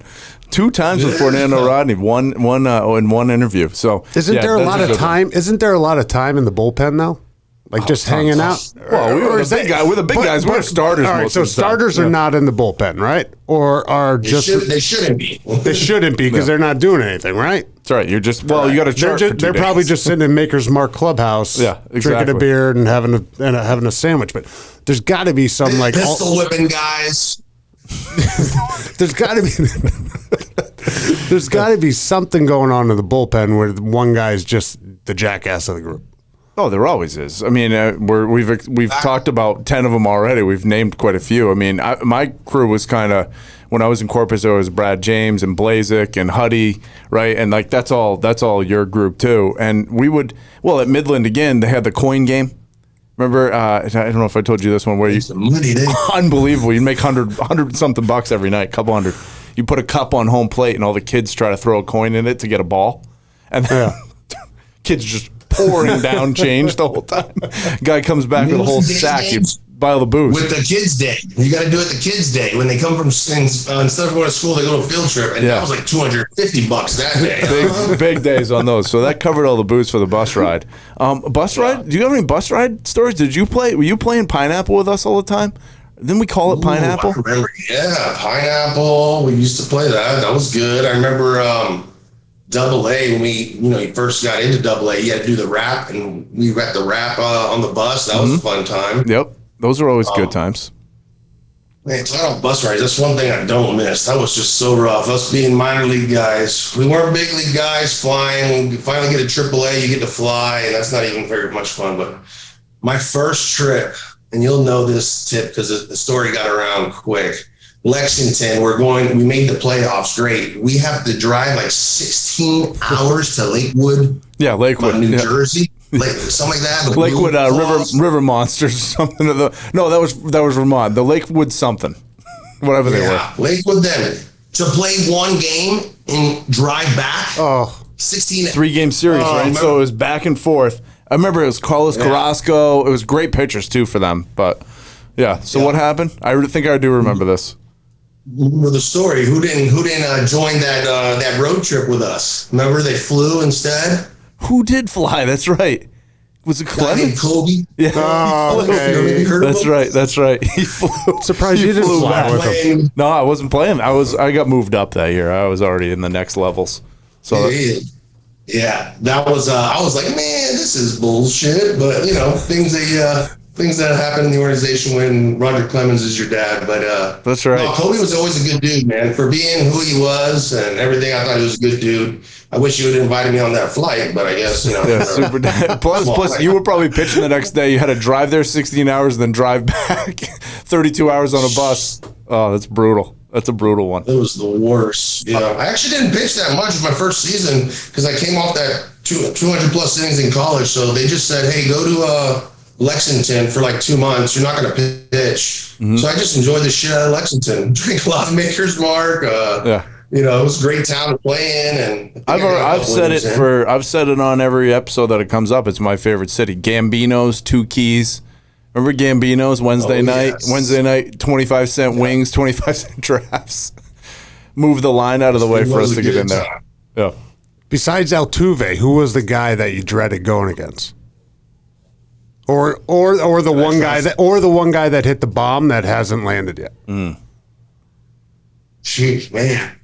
2 times with Fernando Rodney, one in one interview. So isn't there a lot of time? Isn't there a lot of time in the bullpen though? Like just hanging out. Well, we're the big guys. We're starters. All right, so starters are not in the bullpen, right? Or are they shouldn't be. They shouldn't be because they're not doing anything, right? That's right. You're just you got to chart. They're probably just sitting in Maker's Mark Clubhouse, drinking a beer and having a sandwich. But there's got to be some like pistol whipping guys. There's got to be something going on in the bullpen where one guy's just the jackass of the group. Oh, there always is. I mean, we've talked about 10 of them already. We've named quite a few. I mean, my crew was kind of, when I was in Corpus, there was Brad James and Blazik and Huddy, right? And like that's all your group too. And we would, at Midland again, they had the coin game. Remember, I don't know if I told you this one where you unbelievable. You'd make 100 something bucks every night, couple hundred. You put a cup on home plate, and all the kids try to throw a coin in it to get a ball, and then kids just pouring down change the whole time. Guy comes back with a whole sack. You buy all the booze. With the kids' day. You got to do it the kids' day. When they come from, instead of going to school, they go to a field trip. And that was like $250 that day. big days on those. So that covered all the booze for the bus ride. Bus ride? Do you have any bus ride stories? Were you playing Pineapple with us all the time? Didn't we call it Pineapple? I remember. Yeah, Pineapple. We used to play that. That was good. I remember Double A, when you first got into Double A, you had to do the rap, and we got the rap on the bus. That was a fun time. Yep, those are always good times. Man, talking about bus rides, that's one thing I don't miss. That was just so rough. Us being minor league guys, we weren't big league guys flying. When you finally get a Triple A, you get to fly, and that's not even very much fun. But my first trip, and you'll know this tip because the story got around quick. Lexington, we made the playoffs. Great. We have to drive like 16 hours to Lakewood. Yeah, Lakewood, New Jersey. Something like that. Lakewood River Monsters or something. No, that was Vermont. The Lakewood something, whatever they were. Lakewood then to play one game and drive back. 16 3-game series, right? So it was back and forth. I remember it was Carlos Carrasco. It was great pitchers too for them, but yeah. So what happened? I think I do remember this. Remember the story? Who didn't join that road trip with us? Remember they flew instead. Who did fly? That's right. Was it Clemens? Kobe. Yeah. That's right. He flew. Surprised you didn't fly with him. No, I wasn't playing. I got moved up that year. I was already in the next levels. So that was. I was like, man, this is bullshit. But things that happen in the organization when Roger Clemens is your dad. But that's right. No, Kobe was always a good dude, man. For being who he was and everything, I thought he was a good dude. I wish you would have invited me on that flight, but I guess, Yeah, super. Plus, you were probably pitching the next day. You had to drive there 16 hours, then drive back 32 hours on a bus. Oh, that's brutal. That's a brutal one. It was the worst. I actually didn't pitch that much my first season because I came off that 200 plus innings in college. So they just said, hey, go to Lexington for like 2 months. You're not going to pitch. Mm-hmm. So I just enjoyed the shit out of Lexington. Drink a lot of Maker's Mark. It was a great town to play in. And I've said it on every episode that it comes up. It's my favorite city. Gambino's, 2 Keys. Remember Gambino's Wednesday night? Yes. Wednesday night, 25-cent wings, 25-cent drafts. Move the line out of the way for us to get in there. Yeah. Besides Altuve, who was the guy that you dreaded going against? Or the one guy that hit the bomb that hasn't landed yet. Jeez, man.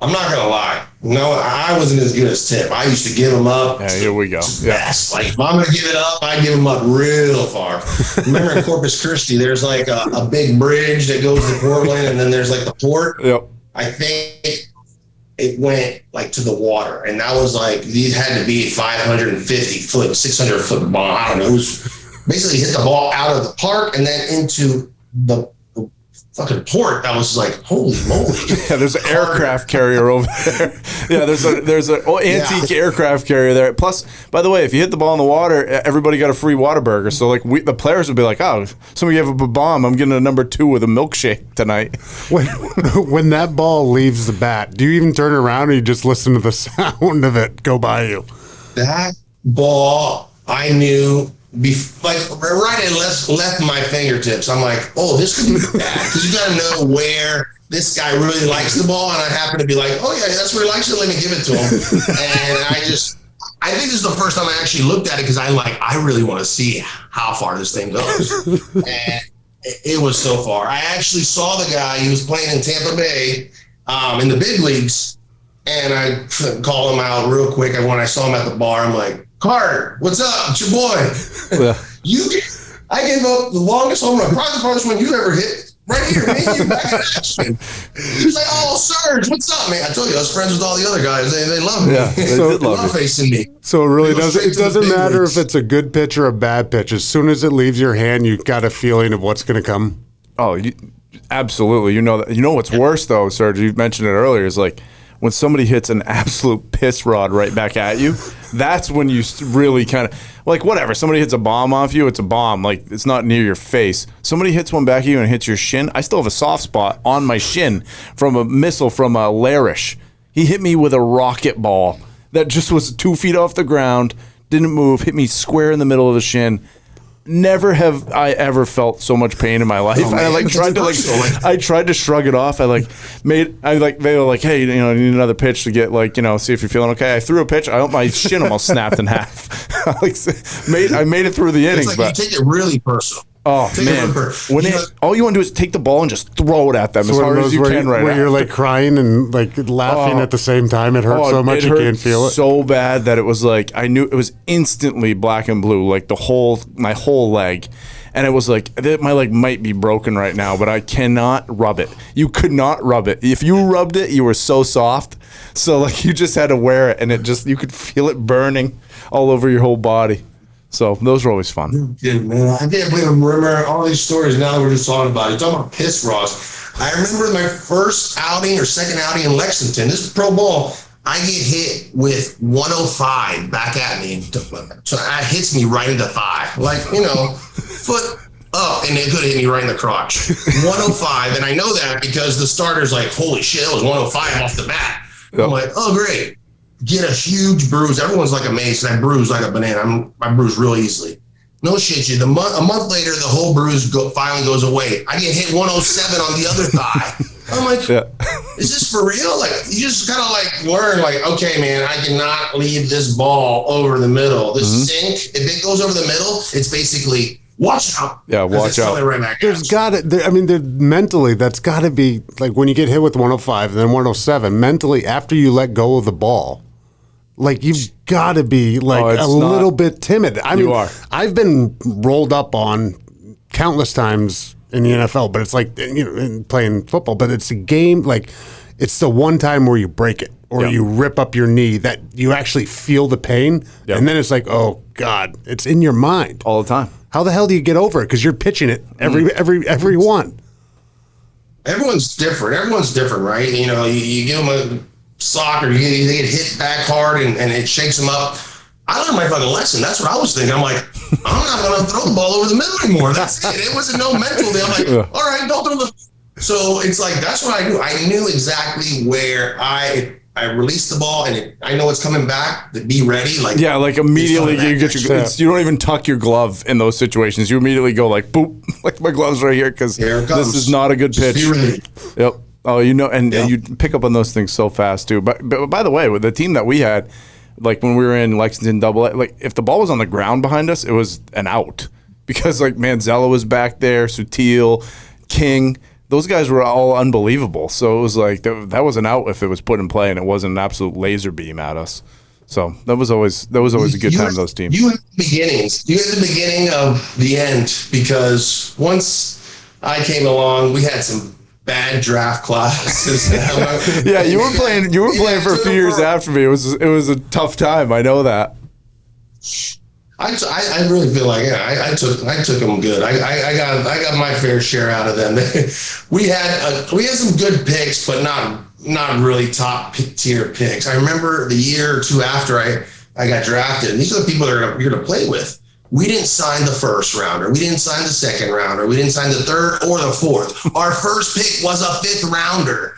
I'm not gonna lie. No, I wasn't as good as Tip. I used to give him up. Yeah, here we go. Yes. Like if I'm gonna give it up, I give him up real far. Remember in Corpus Christi, there's like a big bridge that goes to Portland, and then there's like the port. Yep. I think it went like to the water, and that was like these had to be 550 foot, 600 foot ball. I don't know. It was basically hit the ball out of the park and then into the fucking port. That was like, holy moly. Yeah, there's an aircraft carrier over there. Yeah, there's an antique aircraft carrier there. Plus, by the way, if you hit the ball in the water, everybody got a free Whataburger. So like the players would be like, oh, somebody gave up a bomb. I'm getting a number 2 with a milkshake tonight. When that ball leaves the bat, do you even turn around or you just listen to the sound of it go by you? That ball, I knew right and left my fingertips. I'm like, oh, this could be bad because you got to know where this guy really likes the ball, and I happen to be like, oh yeah, that's where he likes it. Let me give it to him. And I think this is the first time I actually looked at it because I really want to see how far this thing goes. And it was so far. I actually saw the guy. He was playing in Tampa Bay in the big leagues, and I called him out real quick. And when I saw him at the bar, I'm like, Carter, what's up? It's your boy. Yeah. I gave up the longest home run, probably the farthest one you've ever hit. Right here, man. You're back in action. He was like, oh, Serge, what's up, man? I told you I was friends with all the other guys. They love me. Yeah, they love facing me. So it really doesn't. It doesn't matter if it's a good pitch or a bad pitch. As soon as it leaves your hand, you got a feeling of what's going to come. Oh, absolutely. You know that. You know what's worse though, Serge? You mentioned it earlier. Is like when somebody hits an absolute piss rod right back at you. That's when you really kind of like whatever. Somebody hits a bomb off you, it's a bomb. Like it's not near your face. Somebody hits one back at you and hits your shin. I still have a soft spot on my shin from a missile from a Larish. He hit me with a rocket ball that just was 2 feet off the ground, didn't move, hit me square in the middle of the shin. Never have I ever felt so much pain in my life. Oh, I tried to shrug it off. They were like, hey, you need another pitch to get see if you're feeling okay. I threw a pitch. My shin almost snapped in half. I made it through the inning. It's like you take it really personal. Oh, man. All you want to do is take the ball and just throw it at them as hard as you can right now. Where you're like crying and like laughing at the same time. It hurts so much you can't feel it. So bad that it was like, I knew it was instantly black and blue, like my whole leg. And it was like, my leg might be broken right now, but I cannot rub it. You could not rub it. If you rubbed it, you were so soft. So like you just had to wear it and you could feel it burning all over your whole body. So those were always fun. Yeah, man. I can't believe I remember all these stories now that we're just talking about it. Talking about piss Ross. I remember my first outing or second outing in Lexington. This is pro ball. I get hit with 105 back at me. So it hits me right in the thigh. Like, foot up, and it could have hit me right in the crotch. 105, and I know that because the starter's like, holy shit, it was 105 off the bat. Yep. I'm like, oh, great. Get a huge bruise. Everyone's like amazed. I bruise like a banana. I bruise real easily. No shit, you. A month later, the whole bruise finally goes away. I get hit 107 on the other thigh. I'm like, is this for real? Like, you just kind of like learn, like, okay, man, I cannot leave this ball over the middle. This sink, if it goes over the middle, it's basically watch out. Yeah, watch out. Right back mentally, that's got to be like when you get hit with 105 and then 107. Mentally, after you let go of the ball. Like, you've got to be, like, a little bit timid. I mean, I've been rolled up on countless times in the NFL, but it's like, in playing football, but it's a game, like, it's the one time where you break it or you rip up your knee that you actually feel the pain, and then it's like, oh, God, it's in your mind. All the time. How the hell do you get over it? Because you're pitching it every one. Everyone's different, right? You give them a soccer, they get hit back hard and it shakes them up. I learned my fucking lesson. That's what I was thinking. I'm like, I'm not going to throw the ball over the middle anymore. That's it. It wasn't no mental thing. I'm like, all right, don't throw the. So it's like, that's what I knew. I knew exactly where I released the ball and I know it's coming back. To be ready, like like immediately you get you don't even tuck your glove in those situations. You immediately go like, boop, like my glove's right here because this is not a good pitch. Be ready. Yep. Oh, and you pick up on those things so fast too. But by the way, with the team that we had, like when we were in Lexington AA, like if the ball was on the ground behind us, it was an out because like Manzella was back there, Sutil, King, those guys were all unbelievable. So it was like that was an out if it was put in play and it wasn't an absolute laser beam at us. So that was always a good time. Those teams. You had the beginning of the end because once I came along, we had some bad draft classes. Yeah, you were playing for a few years after me. It was a tough time. I know that. I really feel like I took them good. I got my fair share out of them. We had some good picks, but not really top tier picks. I remember the year or two after I got drafted, and these are the people that you're going to play with. We didn't sign the first rounder. We didn't sign the second rounder. We didn't sign the third or the fourth. Our first pick was a fifth rounder.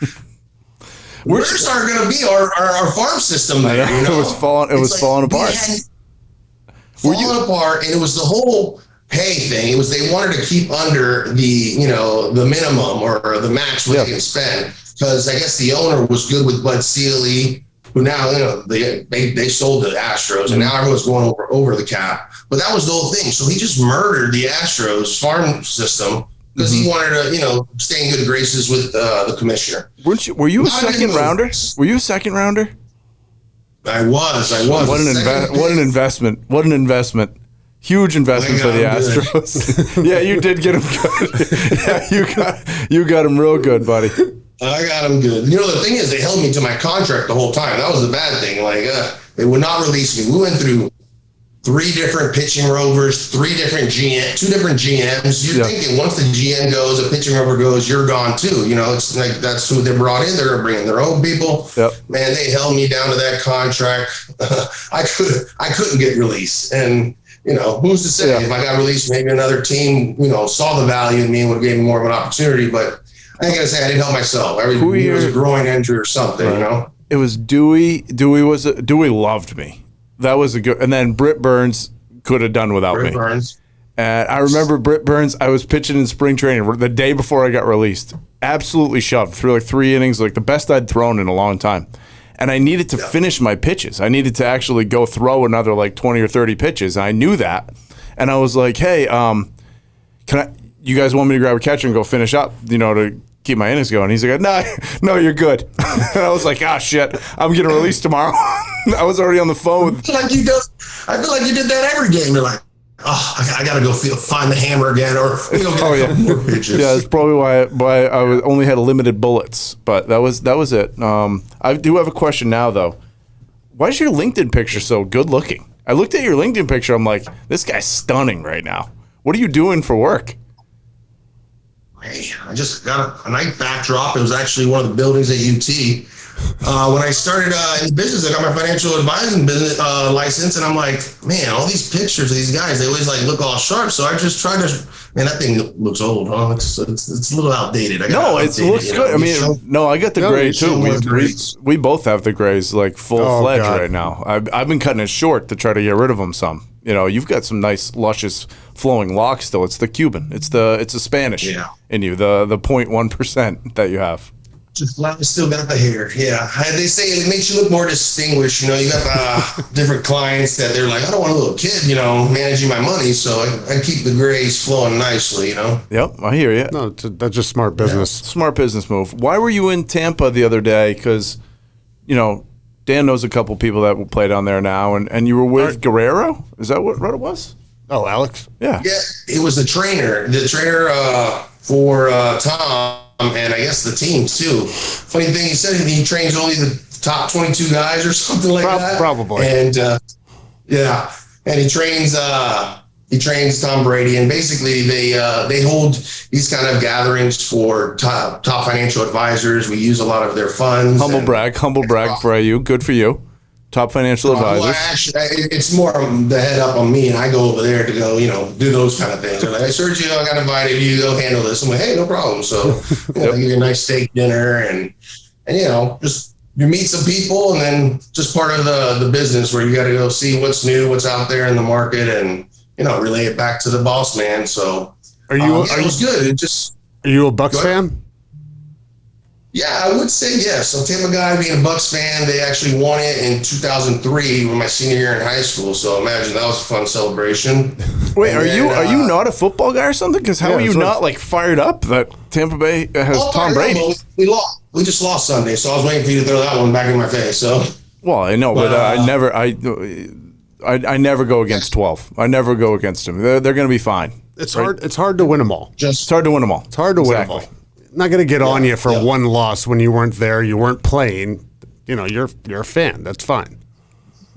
Where's our going to be our farm system there? It was falling apart. Falling apart, and it was the whole pay thing. It was they wanted to keep under the minimum or the max what they can spend because I guess the owner was good with Bud Seeley, who now they sold the Astros, and now everyone's going over the cap. But that was the whole thing. So he just murdered the Astros farm system because he wanted to, stay in good graces with the commissioner. Were you a second rounder? Were you a second rounder? I was. What an investment! What an investment! Huge investment for the Astros. Yeah, you did get him good. Yeah, you got him real good, buddy. I got him good. The thing is, they held me to my contract the whole time. That was the bad thing. Like, they would not release me. We went through 3 different pitching rovers, 2 different GMs. You're thinking once the GM goes, a pitching rover goes, you're gone too. It's like that's who they brought in. They're bringing their own people. Yep. Man, they held me down to that contract. I couldn't get released. And who's to say if I got released, maybe another team, saw the value in me and would have gave me more of an opportunity. But I ain't gonna say I didn't help myself. It was a groin injury or something. It was Dewey. Dewey loved me. That was a good, and then Britt Burns could have done without me. And I remember Britt Burns, I was pitching in spring training the day before I got released. Absolutely shoved through like 3 innings, like the best I'd thrown in a long time. And I needed to finish my pitches. I needed to actually go throw another like 20 or 30 pitches. And I knew that. And I was like, hey, You guys want me to grab a catcher and go finish up, to keep my innings going? He's like, no, you're good. And I was like, shit, I'm getting released tomorrow. I was already on the phone. I feel like you did that every game. You're like, I got to go find the hammer again, or we go get a couple more pitches. Yeah, that's probably why I only had limited bullets. But that was it. I do have a question now, though. Why is your LinkedIn picture so good looking? I looked at your LinkedIn picture. I'm like, this guy's stunning right now. What are you doing for work? Hey, I just got a nice backdrop. It was actually one of the buildings at UT. When I started in the business, I got my financial advising business license, and I'm like, man, all these pictures of these guys, they always look all sharp. So I just tried to, man, that thing looks old, huh? It's a little outdated. It looks good. I got the gray too. We both have the grays full-fledged right now. I've been cutting it short to try to get rid of them some. You've got some nice, luscious, flowing locks still. It's the Cuban. It's the Spanish in you, the 0.1% that you have. Just glad I still got the hair. Yeah. They say it makes you look more distinguished. You got different clients that they're like, I don't want a little kid, managing my money. So I keep the grays flowing nicely, Yep, I hear you. No, that's just smart business. Yeah. Smart business move. Why were you in Tampa the other day? Because, Dan knows a couple people that will play down there now, and you were with Guerrero? Is that what it was? Oh, Alex? Yeah. Yeah, it was the trainer for Tom. And I guess the team too. Funny thing, he said he trains only the top 22 guys or something like that. Probably. And and he trains Tom Brady, and basically they hold these kind of gatherings for top financial advisors. We use a lot of their funds. Humble brag for you. Good for you. Top financial advisors. Well, actually, it's more the head up on me, and I go over there to go, do those kind of things. They're like, hey, Sergio, I got invited. You go handle this. I'm like, hey, no problem. So, I give you a nice steak dinner, and just you meet some people, and then just part of the business where you got to go see what's new, what's out there in the market, and relay it back to the boss man. So, it was good. Are you a Bucks fan? Yeah, I would say yes. So Tampa guy, being a Bucks fan, they actually won it in 2003 when my senior year in high school. So imagine that was a fun celebration. Wait, are you not a football guy or something? Because how are you not fired up that Tampa Bay has Tom Brady? We lost. We just lost Sunday, so I was waiting for you to throw that one back in my face. So. Well, I know, but I never go against 12. I never go against them. They're going to be fine. It's hard. It's hard to win them all. It's hard to win them all. It's hard to win them all. Not going to get on you for one loss when you weren't there, you weren't playing. You're a fan. That's fine.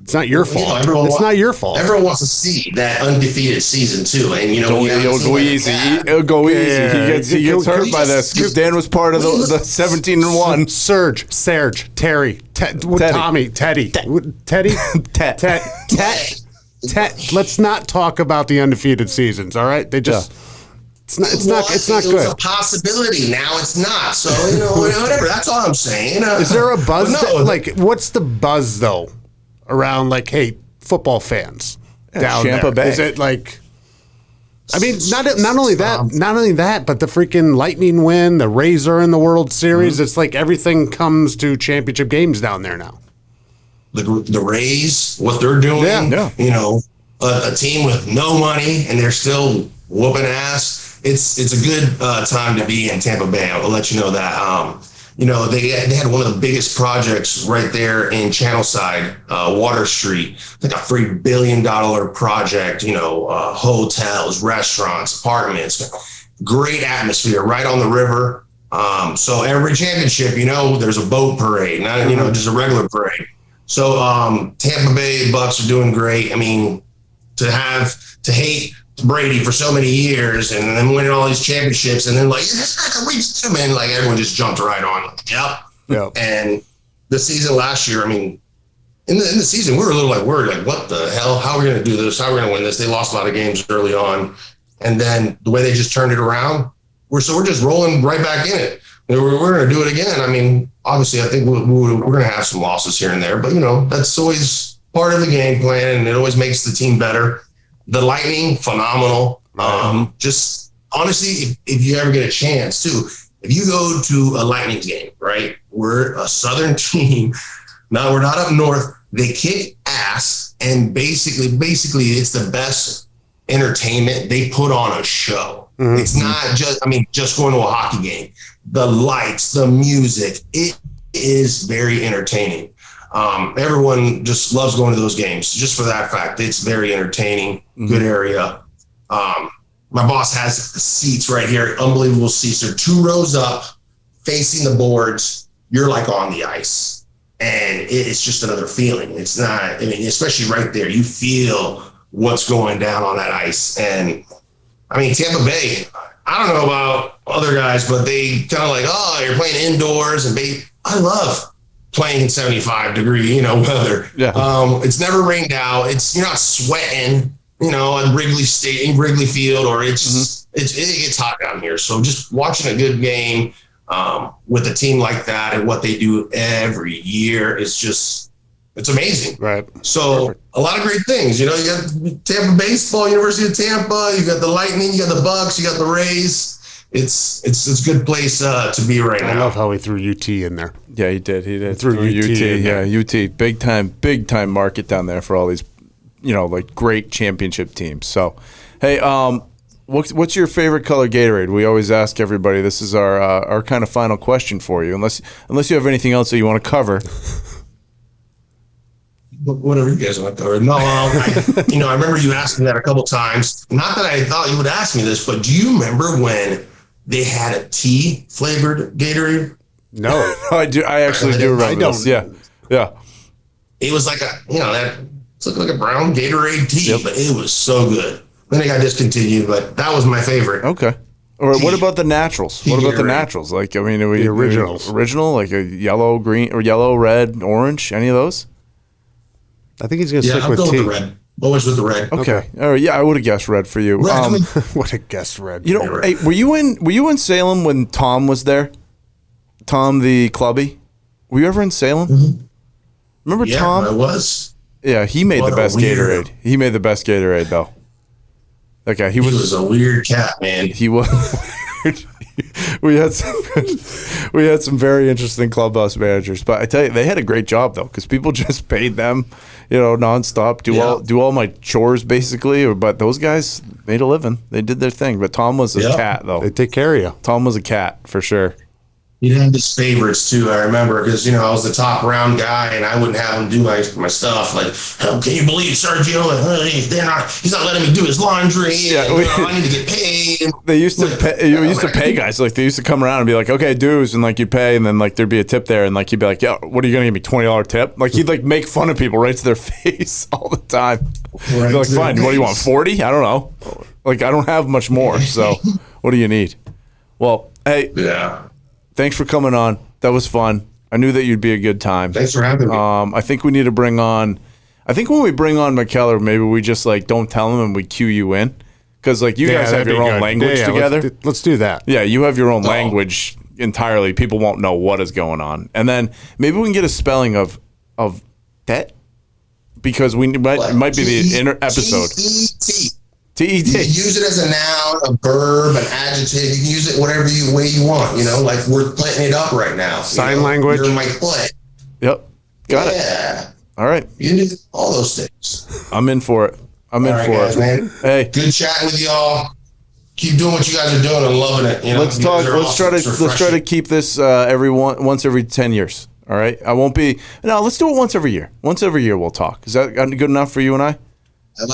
It's not your fault. It's not your fault. Everyone wants to see that undefeated season too, and it'll go easy. It'll go easy. He gets hurt by this because Dan was part of the 17-1. Serge, Terry, Tommy, Teddy. Let's not talk about the undefeated seasons. All right, they just. It's not good. It's a possibility. Now it's not. So whatever. That's all I'm saying. Is there a buzz? What's the buzz though around hey, football fans down Tampa there? Bay. Is it not only that, but the freaking Lightning win, the Razor in the World Series. Mm-hmm. It's everything comes to championship games down there now. The Rays, what they're doing. Yeah. A team with no money and they're still whooping ass. It's a good time to be in Tampa Bay. I'll let you know that. They had one of the biggest projects right there in Channelside, Water Street. A $3 billion project. Hotels, restaurants, apartments, great atmosphere right on the river. So every championship, there's a boat parade, not just a regular parade. So Tampa Bay Bucks are doing great. I mean, to hate Brady for so many years and then winning all these championships and then everyone just jumped right on. Yep. And the season last year, I mean, in the season, we were a little worried, what the hell? How are we going to do this? How are we going to win this? They lost a lot of games early on. And then the way they just turned it around, we're just rolling right back in it. We're going to do it again. I mean, obviously, I think we're going to have some losses here and there, but that's always part of the game plan and it always makes the team better. The Lightning, phenomenal. Just honestly, if you ever get a chance too, if you go to a Lightning game, right? We're a Southern team. No, we're not up north. They kick ass, and basically, it's the best entertainment. They put on a show. It's not just going to a hockey game. The lights, the music, it is very entertaining. Everyone just loves going to those games just for that fact. It's very entertaining, good area. My boss has seats right here, unbelievable seats. They're 2 rows up, facing the boards. You're like on the ice, and it's just another feeling. It's not, especially right there, you feel what's going down on that ice. And Tampa Bay, I don't know about other guys, but they kind of like, oh, you're playing indoors, and I love playing in 75-degree, weather. Yeah. It's never rained out. You're not sweating, at Wrigley Field, or it gets hot down here. So just watching a good game with a team like that and what they do every year it's amazing. Right. So perfect. A lot of great things. You got Tampa baseball, University of Tampa. You got the Lightning. You got the Bucks. You got the Rays. It's a good place to be right now. I love how he threw UT in there. Yeah, he did. He threw UT. Yeah, UT. Big time market down there for all these, like great championship teams. So, hey, what's your favorite color Gatorade? We always ask everybody. This is our kind of final question for you. Unless you have anything else that you want to cover. Whatever you guys want to cover. No, I remember you asking that a couple times. Not that I thought you would ask me this, but do you remember when they had a tea flavored Gatorade? No, I do. I actually do remember this. Yeah. It was like it looked like a brown Gatorade tea, but it was so good. Then it got discontinued, but that was my favorite. Okay. All right. What about the naturals? What about the naturals? Like, are we the originals? Original, like a yellow, green, or yellow, red, orange? Any of those? I think he's going to stick with tea. With the red. Always with the red. Okay. All right. Yeah, I would have guessed red for you. Would have guessed red. Hey, were you in Salem when Tom was there? Tom the clubby? Were you ever in Salem? Mm-hmm. Remember Tom? Yeah, I was. Yeah, he made the best Gatorade. He made the best Gatorade, though. That guy. He was a weird cat, man. He was weird. We had some very interesting clubhouse managers, but I tell you, they had a great job though, because people just paid them, nonstop, do all my chores basically. But those guys made a living; they did their thing. But Tom was a cat though. They take care of you. Tom was a cat for sure. He'd have his favorites too. I remember because I was the top round guy, and I wouldn't have him do my stuff. Like, can you believe Sergio? He's not letting me do his laundry. Yeah, I need to get paid. They used to pay guys. Like they used to come around and be like, okay, dues, and like you pay, and then like there'd be a tip there, and like he'd be like, yeah, what are you gonna give me, $20 tip? Like he'd like make fun of people right to their face all the time. Right, be like, fine, what do you want, 40? I don't know. Like I don't have much more, so what do you need? Well, hey. Yeah. Thanks for coming on. That was fun. I knew that you'd be a good time. Thanks for having me. I think we need to bring on. I think when we bring on McKellar, maybe we just like don't tell him and we cue you in, because like you guys have your own language together. Let's do that. Yeah, you have your own language entirely. People won't know what is going on, and then maybe we can get a spelling of that, because it might be the inner episode. You can use it as a noun, a verb, an adjective. You can use it whatever way you want. Like we're planting it up right now. Sign language. You're in my play. Yep. Got it. Yeah. All right. You can do all those things. I'm in for it. Man. Hey. Good chatting with y'all. Keep doing what you guys are doing. I'm loving it. Let's talk. Let's try to keep this once every 10 years. All right. I won't be. No, let's do it once every year. Once every year we'll talk. Is that good enough for you and I?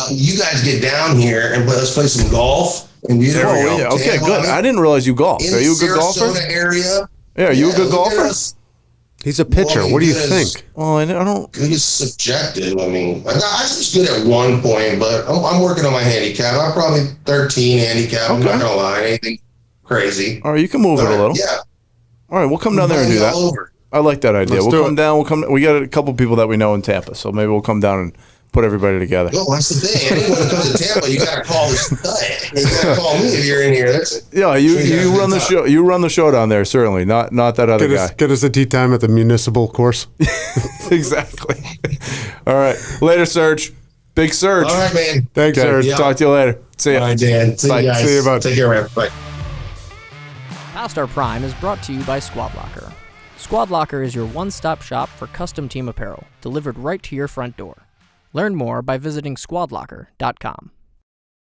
You guys get down here and let's play some golf. And yeah. Okay, good. I didn't realize you golf. Are you a good golfer? Area. Yeah, are you a good golfer? He's a pitcher. What do you think? Well, I don't. Good is subjective. I was good at one point, but I'm working on my handicap. I'm probably 13 handicap. I'm not gonna lie, anything crazy. All right, you can move it a little. Yeah. All right, we'll come down there and do that. I like that idea. We'll come down. We got a couple people that we know in Tampa, so maybe we'll come down and put everybody together. Well, that's the thing. Anyone who comes to Tampa, you gotta call this guy. You gotta call me if you're in here. You run the show. You run the show down there. Certainly, not that other guy. Get us a tea time at the municipal course. Exactly. All right. Later, Serge. Big Serge. All right, man. Thanks, Serge. Yeah. Talk to you later. See you. All right, Dan. See you guys. See you, bud. Take care, man. Bye. Past Our Prime is brought to you by Squad Locker. Squad Locker is your one-stop shop for custom team apparel, delivered right to your front door. Learn more by visiting squadlocker.com.